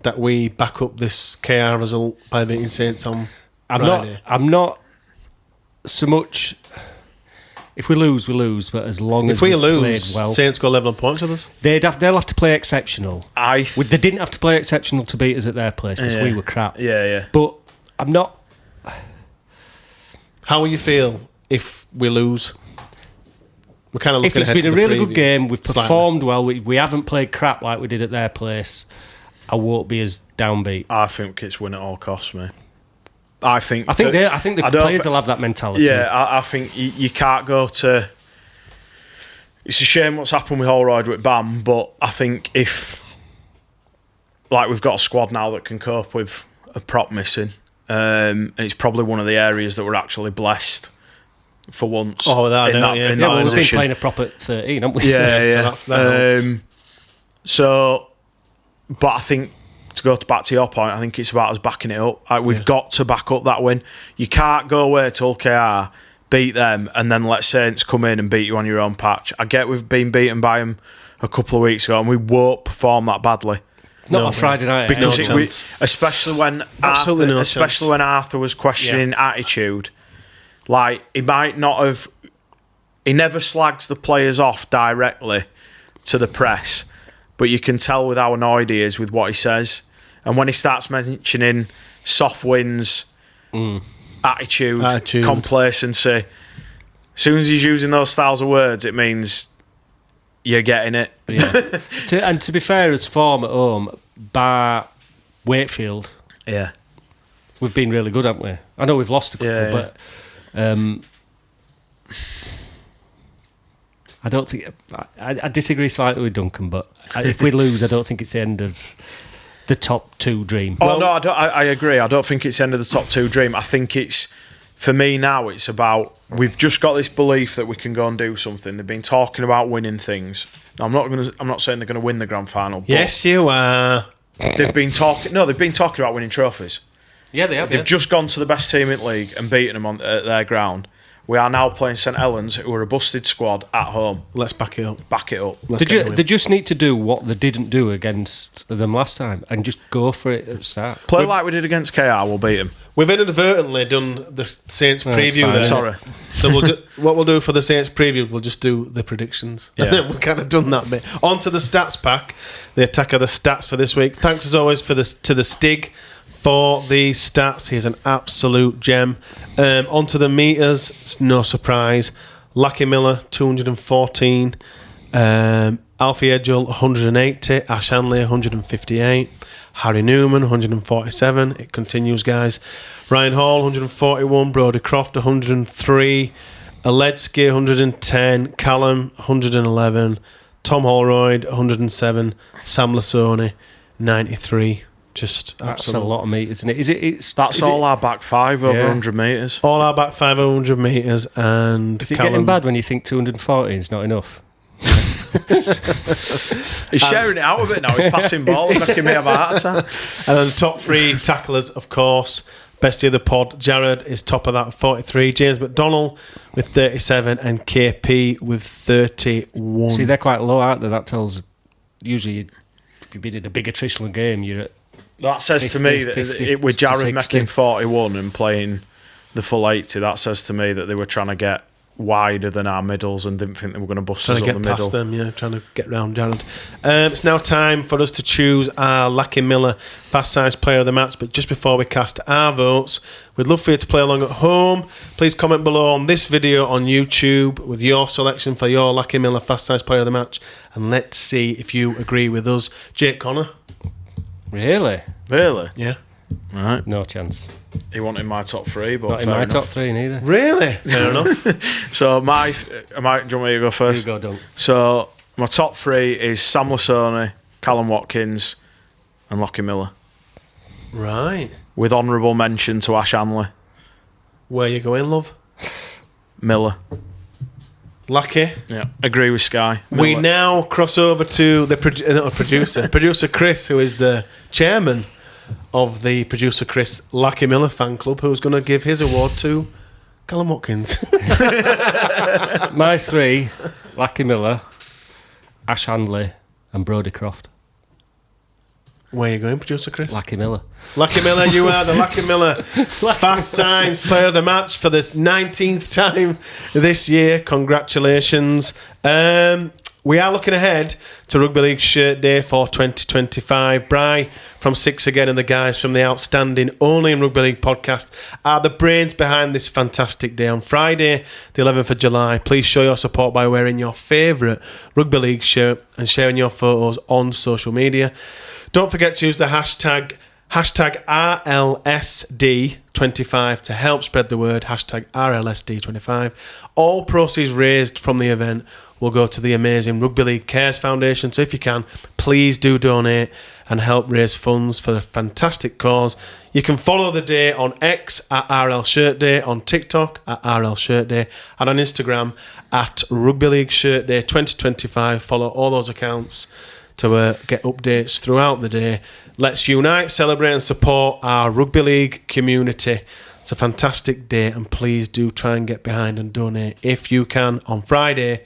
that we back up this KR result by beating Saints on Friday? I'm not so much. If we lose, we lose. But as long as we lose, lose, well, Saints go level on points with us. they'll have to play exceptional. They didn't have to play exceptional to beat us at their place because we were crap. Yeah. But I'm not. How will you feel if we lose? We're kind of looking If it's ahead been to a the really preview. good game, we've Slightly. performed well. We haven't played crap like we did at their place. I won't be as downbeat. I think it's win at all costs, mate. I think the players will have that mentality. Yeah, I think you can't go to. It's a shame what's happened with Holroyd with Bam, but I think if we've got a squad now that can cope with a prop missing, and it's probably one of the areas that we're actually blessed for once. Oh, without in doubt, that We've been position. playing a prop at 13, haven't we? Yeah. But I think, to go back to your point, I think it's about us backing it up. We've got to back up that win. You can't go away to UKR, beat them, and then let Saints come in and beat you on your own patch. I get we've been beaten by them a couple of weeks ago, and we won't perform that badly. Not on Friday night. Because especially when Arthur was questioning attitude, like he might not have. He never slags the players off directly to the press, but you can tell with how annoyed he is with what he says. And when he starts mentioning soft wins, attitude, complacency, as soon as he's using those styles of words, it means you're getting it. Yeah. And to be fair, as form at home, bar Wakefield, we've been really good, haven't we? I know we've lost a couple, but I don't think... I disagree slightly with Duncan, but if we lose, I don't think it's the end of the top two dream. Oh, no, I agree. I don't think it's the end of the top two dream. I think it's... For me now, it's about... We've just got this belief that we can go and do something. They've been talking about winning things. Now, I'm not saying they're going to win the grand final. But yes, you are. They've been talking about winning trophies. Yeah, they have. They've just gone to the best team in the league and beaten them at their ground. We are now playing St Helens, who are a busted squad, at home. Let's back it up. They just need to do what they didn't do against them last time and just go for it at the start. Play like we did against KR, we'll beat them. We've inadvertently done the Saints preview there. Sorry. So what we'll do for the Saints preview, we'll just do the predictions. Yeah. And then we've kind of done that bit. On to the stats pack, the attack of the stats for this week. Thanks as always to the Stig for the stats. Here's an absolute gem. Onto the meters, no surprise. Lucky Miller, 214. Alfie Edgell, 180. Ash Hanley, 158. Harry Newman, 147. It continues, guys. Ryan Hall, 141. Brodie Croft, 103. Aledzki, 110. Callum, 111. Tom Holroyd, 107. Sam Lasoni, 93. Just that's a lot of metres, isn't it? That's all our back five over 100 metres. All our back five over 100 metres, and is it getting bad when you think 240 is not enough? He's sharing it out a bit now. He's passing ball and making me have a heart attack. And then the top three tacklers, of course. Bestie of the pod, Jared is top of that with 43. James McDonnell with 37, and KP with 31. See, they're quite low, aren't they? That tells usually if you've been in a big attritional game, you're at. That says 50, to me that with Jared making 41 and playing the full 80, that says to me that they were trying to get wider than our middles and didn't think they were going to bust us up the middle. Trying to get past them, trying to get round Jared. It's now time for us to choose our Lucky Miller Fast Size Player of the Match, but just before we cast our votes, we'd love for you to play along at home. Please comment below on this video on YouTube with your selection for your Lucky Miller Fast Size Player of the Match, and let's see if you agree with us. Jake Connor. Really? Yeah. Right. No chance. He wanted my top three, but not in my top three neither. Really? Fair enough. So do you want me to go first? You go, Dunk. So my top three is Sam Lasoni, Callum Watkins, and Lucky Miller. Right. With honourable mention to Ash Hanley. Where you going, love? Miller. Lucky. Yeah. Agree with Sky. Miller. We now cross over to the producer Chris, who is the chairman of the Producer Chris Lucky Miller fan club, who's going to give his award to Callum Watkins. My three: Lucky Miller, Ash Handley, and Brodie Croft. Where are you going, Producer Chris? Lucky Miller. Lucky Miller, you are the Lucky Miller Fast Signs Player of the Match for the 19th time this year. Congratulations. We are looking ahead to Rugby League Shirt Day for 2025. Bri from 6 again and the guys from the outstanding Only in Rugby League podcast are the brains behind this fantastic day. On Friday, the 11th of July, please show your support by wearing your favourite Rugby League shirt and sharing your photos on social media. Don't forget to use the hashtag RLSD25 to help spread the word, hashtag RLSD25. All proceeds raised from the event will go to the amazing Rugby League Cares Foundation. So if you can, please do donate and help raise funds for the fantastic cause. You can follow the day on X at RL Shirt Day, on TikTok at RL Shirt Day, and on Instagram at Rugby League Shirt Day 2025. Follow all those accounts to get updates throughout the day. Let's unite, celebrate and support our Rugby League community. It's a fantastic day, and please do try and get behind and donate if you can on Friday,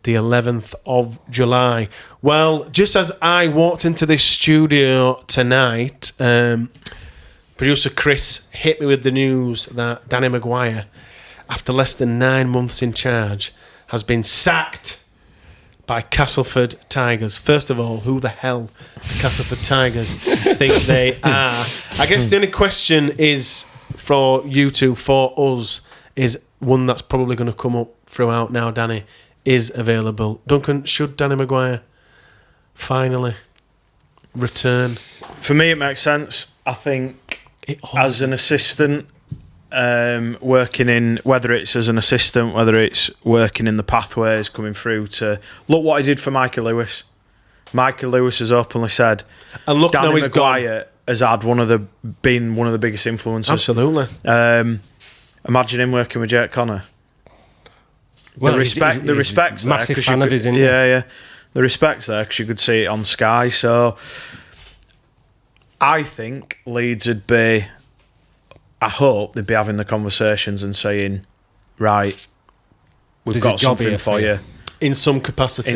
the 11th of July. Well, just as I walked into this studio tonight, producer Chris hit me with the news that Danny Maguire, after less than 9 months in charge, has been sacked by Castleford Tigers. First of all, who the hell the Castleford Tigers think they are? I guess the only question is for you two, for us, is one that's probably going to come up throughout now. Danny is available. Duncan, should Danny Maguire finally return? For me, it makes sense. I think as an assistant, working in, whether it's as an assistant, whether it's working in the pathways, coming through to look what he did for Michael Lewis. Michael Lewis has openly said, and look, Danny now he's Maguire has had been one of the biggest influences. Absolutely. Imagine him working with Jake Connor. Well, the respect's there. Massive fan of his, isn't he? Yeah. The respect's there because you could see it on Sky. So I think Leeds would be. I hope they'd be having the conversations and saying, right, we've got something for you. In some capacity.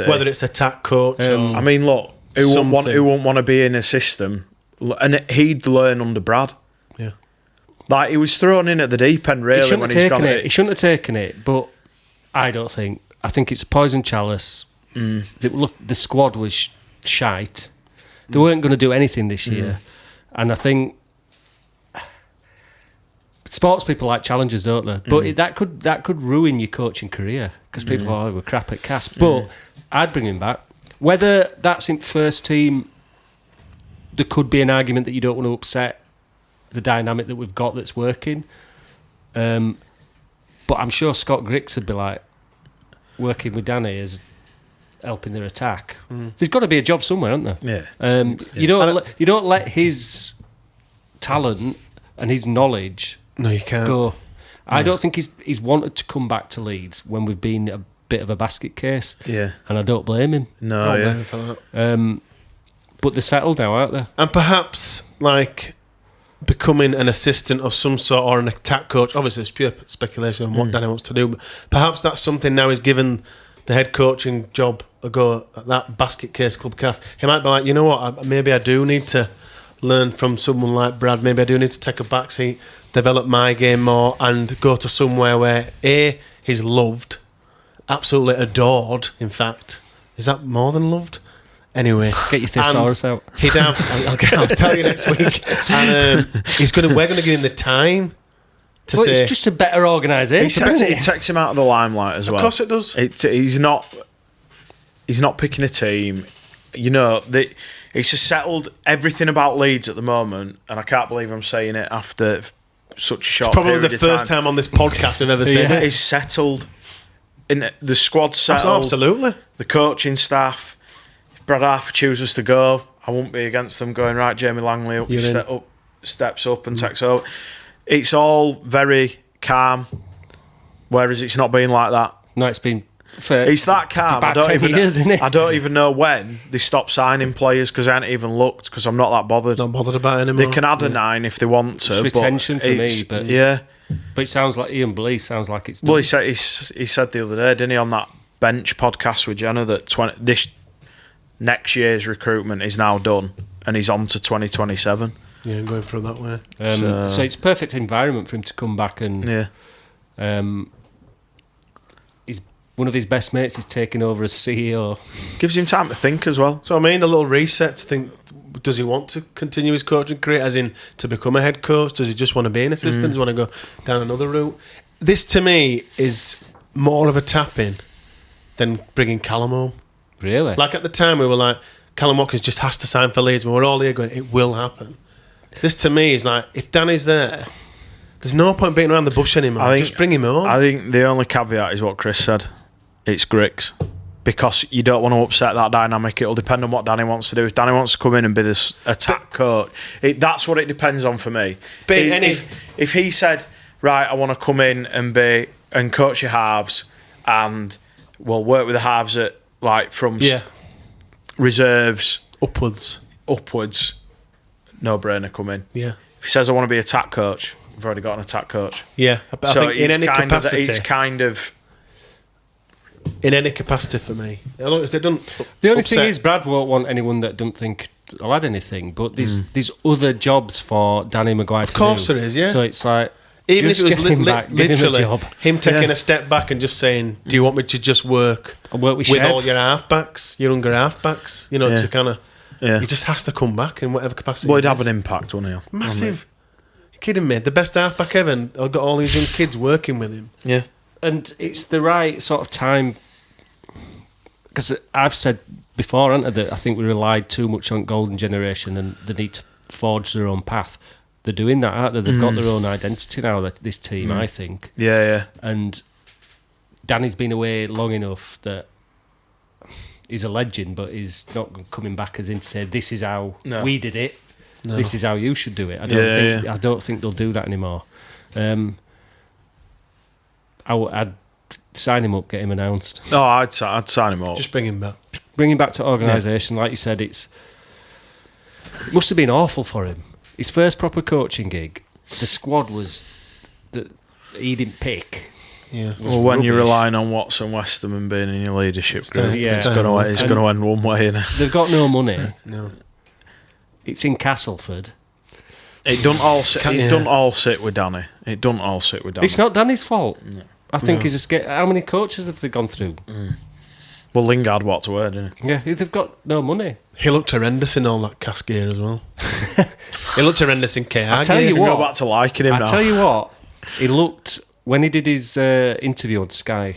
Whether it's attack coach or... I mean, look, who won't want to be in a system? And he'd learn under Brad. Yeah. Like, he was thrown in at the deep end, really, when he's gone it. He shouldn't have taken it, but I don't think. I think it's a poison chalice. Look, the squad was shite. They weren't going to do anything this year. And I think... Sports people like challenges, don't they? But that could ruin your coaching career because people are crap at cast. But I'd bring him back. Whether that's in first team, there could be an argument that you don't want to upset the dynamic that we've got that's working. But I'm sure Scott Griggs would be like working with Danny as helping their attack. There's got to be a job somewhere, isn't there? Yeah. You don't let his talent and his knowledge. No, you can't. Go. I don't think he's wanted to come back to Leeds when we've been a bit of a basket case. Yeah. And I don't blame him. No, blame him for that. But they're settled now, aren't they? And perhaps, like, becoming an assistant of some sort or an attack coach, obviously it's pure speculation on what Danny wants to do, but perhaps that's something now he's given the head coaching job a go at that basket case club cast. He might be like, you know what, maybe I do need to learn from someone like Brad. Maybe I do need to take a backseat, develop my game more, and go to somewhere where he's loved, absolutely adored. In fact, is that more than loved? Anyway, get your thesaurus out. He'd have. I'll tell you next week. And we're going to give him the time to say. It's just a better organisation. It takes him out of the limelight as well. Of course, it does. He's not picking a team. You know, it's a settled everything about Leeds at the moment, and I can't believe I'm saying it after such a short period of time. Probably the first time on this podcast we've ever said it. It's settled. In the squad's settled. Absolutely. The coaching staff. If Brad Arthur chooses to go, I won't be against them going, right, Jamie Langley steps up and takes over. It's all very calm, whereas it's not been like that. No, it's been... It's that calm. I don't even know when they stop signing players because I haven't even looked because I'm not that bothered. Not bothered about it anymore. They can add a 9 if they want to. It's retention for me, but yeah. But it sounds like Ian Blease sounds like it's done. Well, he said the other day, didn't he, on that bench podcast with Jenna that this next year's recruitment is now done and he's on to 2027. Yeah, going through that way. So it's a perfect environment for him to come back and. One of his best mates is taking over as CEO. Gives him time to think as well. So I mean, a little reset to think, does he want to continue his coaching career, as in to become a head coach? Does he just want to be an assistant? Does he want to go down another route? This, to me, is more of a tap-in than bringing Callum home. Really? Like at the time, we were like, Callum Watkins just has to sign for Leeds. We were all here going, it will happen. This, to me, is like, if Danny's there, there's no point beating around the bush anymore. Just bring him home. I think the only caveat is what Chris said. It's Griggs. Because you don't want to upset that dynamic. It'll depend on what Danny wants to do. If Danny wants to come in and be this attack coach, that's what it depends on for me. But if he said, right, I want to come in and coach your halves and we'll work with the halves at from reserves upwards, no brainer, come in. Yeah. If he says I want to be attack coach, we've already got an attack coach. Yeah, but I think in any capacity, it's kind of in any capacity for me. As long as they don't. The only thing is, Brad won't want anyone that don't think I'll add anything. But there's other jobs for Danny Maguire. Of course there is, yeah. So it's like, even if it was literally him taking Yeah. a step back and just saying, "Do you want me to just work with all your halfbacks, your younger halfbacks?" You know, Yeah. to kind of. Yeah. He just has to come back in whatever capacity. Well, he'd it have is. an impact, wouldn't he? Massive. You kidding me? The best halfback ever, and I've got all these young kids working with him. Yeah. And it's the right sort of time, because I've said before, haven't I, that I think we relied too much on golden generation and the need to forge their own path. They're doing that, aren't they? They've got their own identity now, this team, I think. Yeah. And Danny's been away long enough that he's a legend, but he's not coming back as in to say, this is how we did it. No. This is how you should do it. I don't think they'll do that anymore. I'd sign him up, get him announced. Oh, I'd sign him up. Just bring him back. Bring him back to organisation. Like you said, it must have been awful for him. His first proper coaching gig, the squad was that he didn't pick. Yeah. Well, when you're relying on Watson, Westham and being in your leadership group, it's going to end one way. Innit? They've got no money. No. It's in Castleford. It don't all sit with Danny. It don't all sit with Danny. It's not Danny's fault. No. I think he's how many coaches have they gone through? Well, Lingard walked away, didn't he? Yeah, they've got no money. He looked horrendous in all that cast gear as well. He looked horrendous in KR. I tell you what, go back to liking him now. I tell you what, he looked when he did his interview on Sky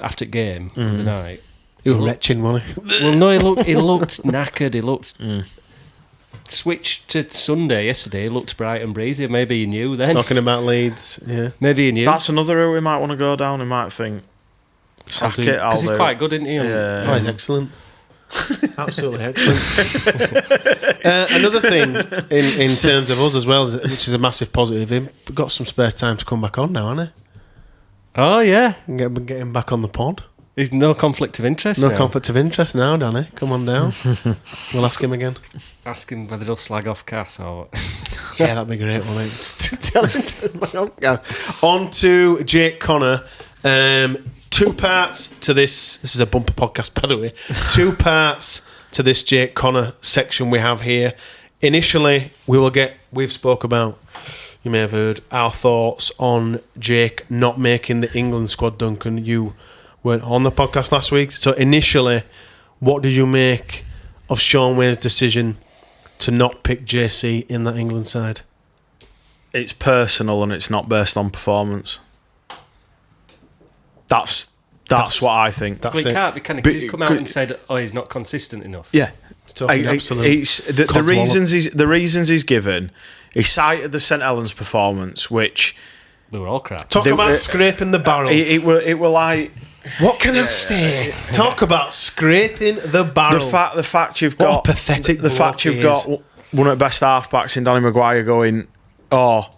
after game the night. He was retching, wasn't he? Well, no, he looked knackered. He looked switched to Sunday yesterday. He looked bright and breezy. Maybe he knew then. Talking about Leeds, yeah. Maybe he knew. That's another route we might want to go down. We might think, sack it. Because he's quite good, isn't he? Yeah. Oh, he's excellent. Absolutely excellent. Another thing in terms of us as well, which is a massive positive, we've got some spare time to come back on now, hasn't he? Oh yeah, Get him back on the pod. There's no conflict of interest. No conflict of interest now, Danny. Come on down. We'll ask him again. Ask him whether he'll slag off Cass or what. Yeah, that'd be great, wouldn't it? Just tell him to slag off Cass. On to Jake Connor. 2 parts to this. This is a bumper podcast, by the way. 2 parts to this Jake Connor section we have here. Initially, we've spoke about, you may have heard, our thoughts on Jake not making the England squad, Duncan. You weren't on the podcast last week. So initially, what did you make of Sean Wayne's decision to not pick JC in that England side? It's personal and it's not based on performance. That's what I think. Well, he can't be, can he? 'Cause he's come out and said, "Oh, he's not consistent enough." Yeah, Absolutely. The reasons he's given. He cited the St Helens performance, which we were all crap. Talk about scraping the barrel. It were like. What can I say? Talk about scraping the barrel. The fact you've What got a pathetic. the fact you've got one of the best halfbacks in Danny Maguire going, "Oh,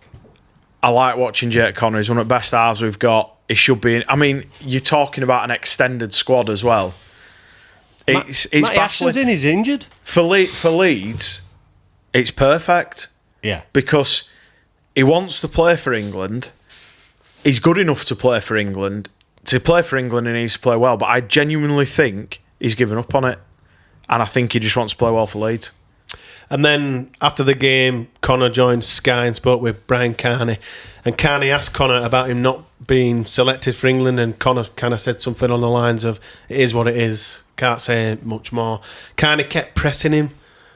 I like watching Jake Connor. He's one of the best halves we've got. He should be in." I mean, you're talking about an extended squad as well. It's Matty Ashton's in. He's injured. For Leeds, it's perfect. Yeah, because he wants to play for England. He's good enough to play for England. To play for England, he needs to play well. But I genuinely think he's given up on it. And I think he just wants to play well for Leeds. And then after the game, Connor joined Sky and spoke with Brian Carney. And Carney asked Connor about him not being selected for England. And Connor kind of said something on the lines of, "It is what it is. Can't say much more." Carney kept pressing him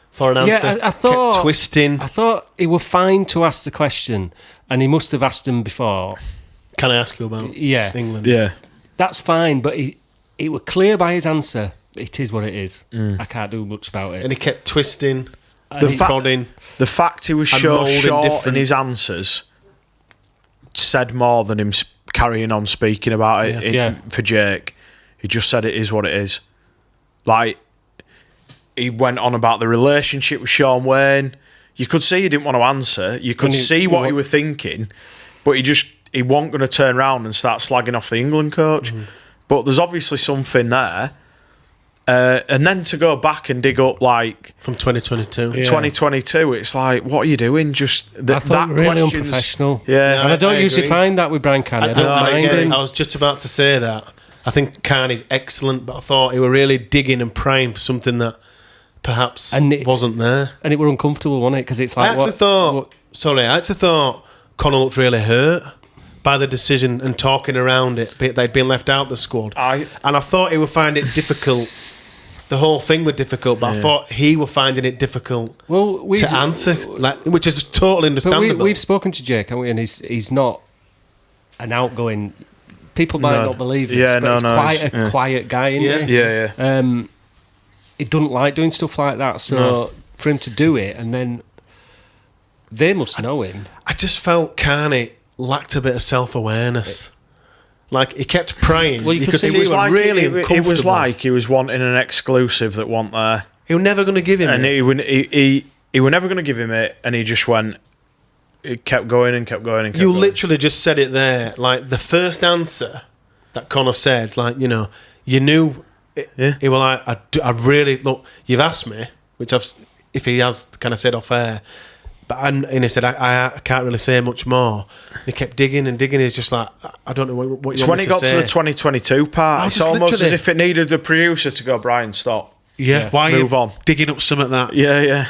for an answer. Yeah, I thought, kept twisting. I thought he were fine to ask the question, and he must have asked him before. Can I ask you about England? Yeah. That's fine, but he was clear by his answer. It is what it is. I can't do much about it. And he kept twisting, prodding. The fact he was so short in his answers said more than him carrying on speaking about it for Jake. He just said it is what it is. Like, he went on about the relationship with Sean Wayne. You could see he didn't want to answer. You could see what he was thinking, but he wasn't going to turn around and start slagging off the England coach. But there's obviously something there. And then to go back and dig up like from 2022. 2022, it's like, what are you doing? Just I thought really unprofessional. Yeah, and I don't usually agree. find that with Brian Carney. I don't mind him. I was just about to say that. I think Carney's excellent, but I thought he were really digging and praying for something that perhaps wasn't there. And it were uncomfortable, wasn't it? Because it's like, I actually thought Connor looked really hurt by the decision and talking around it. They'd been left out the squad. And I thought he would find it difficult. The whole thing was difficult, but I thought he was finding it difficult to answer, which is totally understandable. We've spoken to Jake, haven't we? And he's not an outgoing... People might not believe this, but he's quite a quiet guy, isn't he? Yeah. He doesn't like doing stuff like that, so for him to do it, and then they must know him. I just felt Carney lacked a bit of self-awareness. Like, he kept praying. Well, you could see he was like really uncomfortable. It was like he was wanting an exclusive that wasn't there. He was never going to give him and it. He was never going to give him it, and he just went... It kept going and kept going and kept going. You literally just said it there. Like, the first answer that Connor said, like, you know, you knew... He was like, I really... Look, you've asked me, which if he has kind of said off air, but and he said, I can't really say much more. And he kept digging and digging. He's just like, I don't know what you want me to say. It's when he got to the 2022 part, it's almost as if it needed the producer to go, Brian, stop. Yeah, why move on. Digging up some of that? Yeah.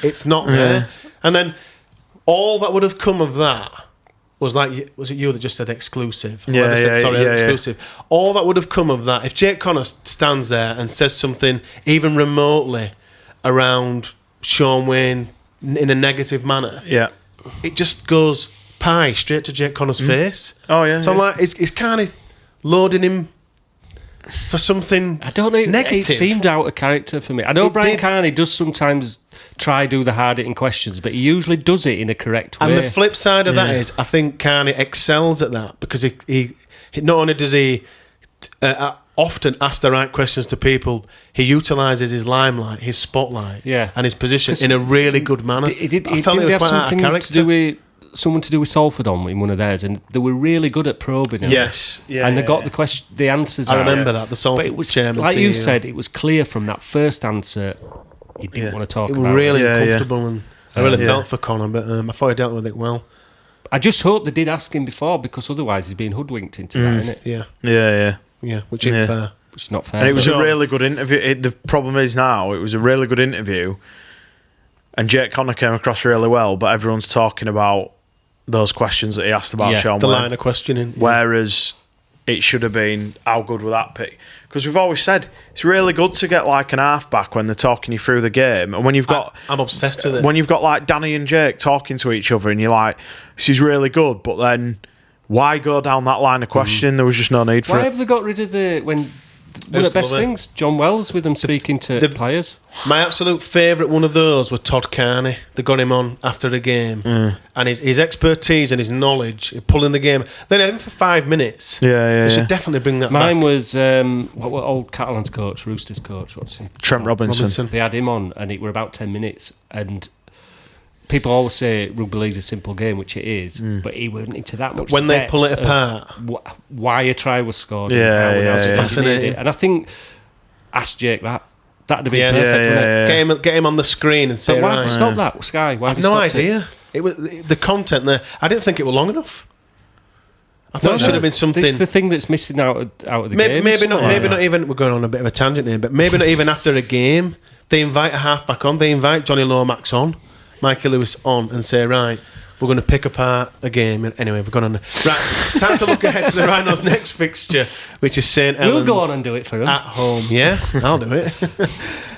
It's not there. And then all that would have come of that was like, was it you that just said exclusive? Exclusive. Yeah. All that would have come of that, if Jake Connor stands there and says something even remotely around Sean Wayne in a negative manner, it just goes pie straight to Jake Connor's face. Oh yeah. So I'm like, it's kind of loading him for something. I don't know. Negative. It seemed out of character for me. I know Brian Carney does sometimes try do the hard hitting questions, but he usually does it in a correct way. And the flip side of that is, I think Carney excels at that because he not only does he often ask the right questions to people, he utilises his limelight, his spotlight, and his position in a really good manner. He did have something to do with someone to do with Salford on in one of theirs, and they were really good at probing him. Yes, and they got the answers. I remember that the Salford but it was, chairman, like you said, it was clear from that first answer he didn't want to talk about. It was really uncomfortable, and I really felt for Connor, but I thought he dealt with it well. I just hope they did ask him before, because otherwise he's being hoodwinked into that, isn't it? Yeah, which isn't fair. It's not fair. And it was a really good interview. The problem is now, it was a really good interview, and Jake Connor came across really well, but everyone's talking about those questions that he asked about Sean the Wayne. line of questioning. Whereas it should have been, how good was that pick? Because we've always said, it's really good to get like an half-back when they're talking you through the game. And when you've got... I'm obsessed with it. When you've got like Danny and Jake talking to each other and you're like, this is really good, but then why go down that line of questioning? There was just no need for it. Why have they got rid of one of the best things, John Wells, with them speaking to players? My absolute favourite one of those was Todd Carney. They got him on after the game. And his expertise and his knowledge, pulling the game. They had him for 5 minutes. They should definitely bring that Mine back. was, what old Catalan's coach, Roosters coach, what's he? Trent Robinson. They had him on, and it were about 10 minutes, and people always say rugby league's a simple game, which it is, but he went into that much when they depth pull it apart, why a try was scored, fascinating. And I think ask Jake that'd have been perfect. Wouldn't it? Get him on the screen and say, but why have you stopped that, Sky? Why have I've no idea. It was the content there. I didn't think it was long enough. I thought it should have been something. It's the thing that's missing out of the game. Maybe not even. We're going on a bit of a tangent here, but maybe not even after a game. They invite a halfback on. They invite Johnny Lomax on, Mikey Lewis on, and say, right, we're going to pick apart a game. Anyway, we've gone on. Right, time to look ahead to the Rhinos' next fixture, which is St. Helens. We'll go on and do it for them. At home. Yeah, I'll do it.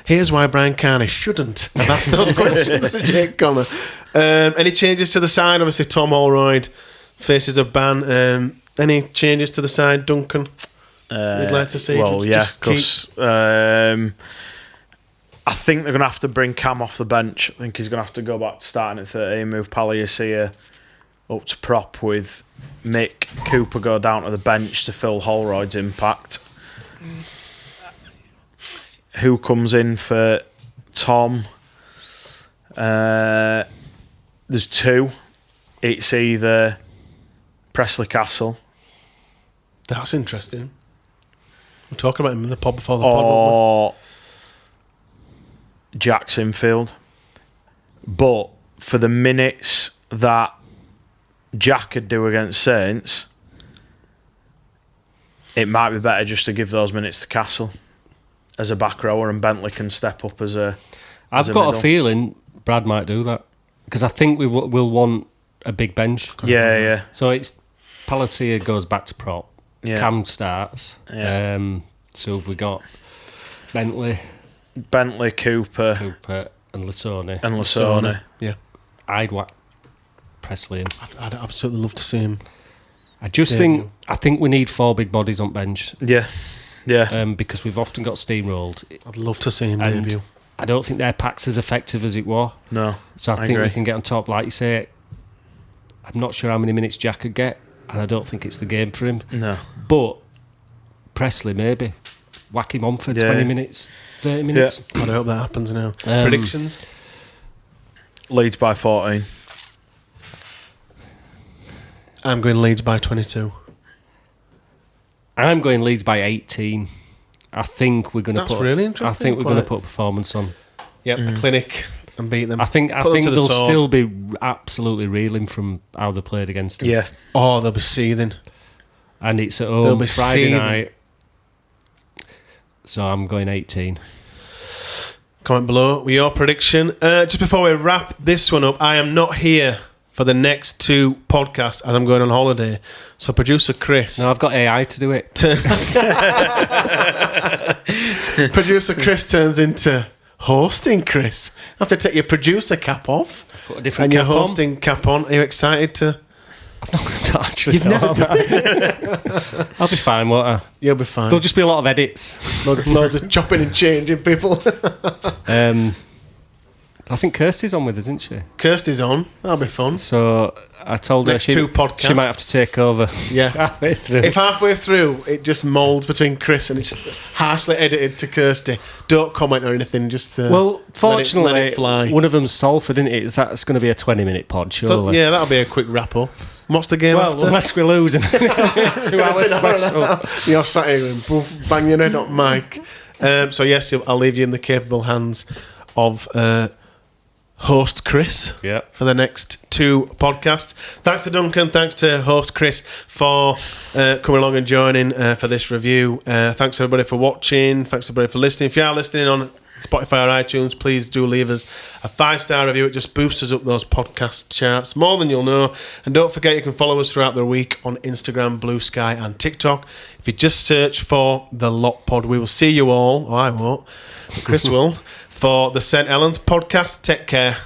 Here's why Brian Carney shouldn't have asked those questions to Jake Connor. Any changes to the side? Obviously, Tom Holroyd faces a ban. Any changes to the side, Duncan? You'd like to see? Well, yeah, because I think they're going to have to bring Cam off the bench. I think he's going to have to go back to starting at 13, move Paliasia up to prop with Mick Cooper go down to the bench to fill Holroyd's impact. Who comes in for Tom? There's two. It's either Presley Castle. That's interesting. We're talking about him in the pod before the pod, weren't Or Jackson Field. But for the minutes that Jack could do against Saints, it might be better just to give those minutes to Castle as a back rower, and Bentley can step up as a. I've got a feeling Brad might do that because I think we'll want a big bench. Yeah. So it's Palacia goes back to prop. Yeah. Cam starts. Yeah. So have we got Bentley, Cooper, and Lasone. we? Yeah. I'd whack Presley in. I'd absolutely love to see him. I think we need 4 big bodies on bench. Yeah. Because we've often got steamrolled. I'd love to see him And debut. I don't think their pack's as effective as it was. No. So I think agree. we can get on top. Like you say, I'm not sure how many minutes Jack could get, and I don't think it's the game for him. No. But Presley, maybe. Whack him on for 20 minutes, 30 minutes. God, I hope that happens now. Predictions? Leeds by 14. I'm going Leeds by 22. I'm going Leeds by 18. I think we're going to That's put. really interesting. I think we're going to put performance on. Yep, a clinic and beat them. I think Put them to the they'll sword. still be absolutely reeling from how they played against him. Yeah. Oh, they'll be seething. And it's at They'll home be Friday seething. night. So I'm going 18. Comment below with your prediction. Just before we wrap this one up, I am not here for the next 2 podcasts as I'm going on holiday. So producer Chris... No, I've got AI to do it. Producer Chris turns into hosting Chris. You have to take your producer cap off Put a different and your cap on. hosting cap on. Are you excited to... I've not actually You've thought never of that. I'll be fine, won't I? You'll be fine. There'll just be a lot of edits. Loads of chopping and changing people. I think Kirsty's on with us, isn't she? Kirsty's on. That'll be fun. So I told Next her 2 podcasts. she might have to take over Yeah. halfway through. If halfway through it just moulds between Chris and it's harshly edited to Kirsty, don't comment or anything. Just well, fortunately, let it fly. one of them's Salford, isn't it? That's going to be a 20-minute pod, So surely. yeah, that'll be a quick wrap up. What's the game Well, after? unless we're losing. 2 hours It's an hour and a special. half. You're sat here and boof, bang your head up, Mike. So yes, I'll leave you in the capable hands of host Chris Yeah. for the next 2 podcasts. Thanks to Duncan, thanks to host Chris for coming along and joining for this review. Thanks everybody for watching, thanks everybody for listening. If you are listening on Spotify or iTunes, please do leave us a 5-star review. It just boosts us up those podcast charts more than you'll know. And don't forget, you can follow us throughout the week on Instagram, Blue Sky and TikTok. If you just search for The Lot Pod, we will see you all, I won't, but Chris will, for the St. Helens podcast. Take care.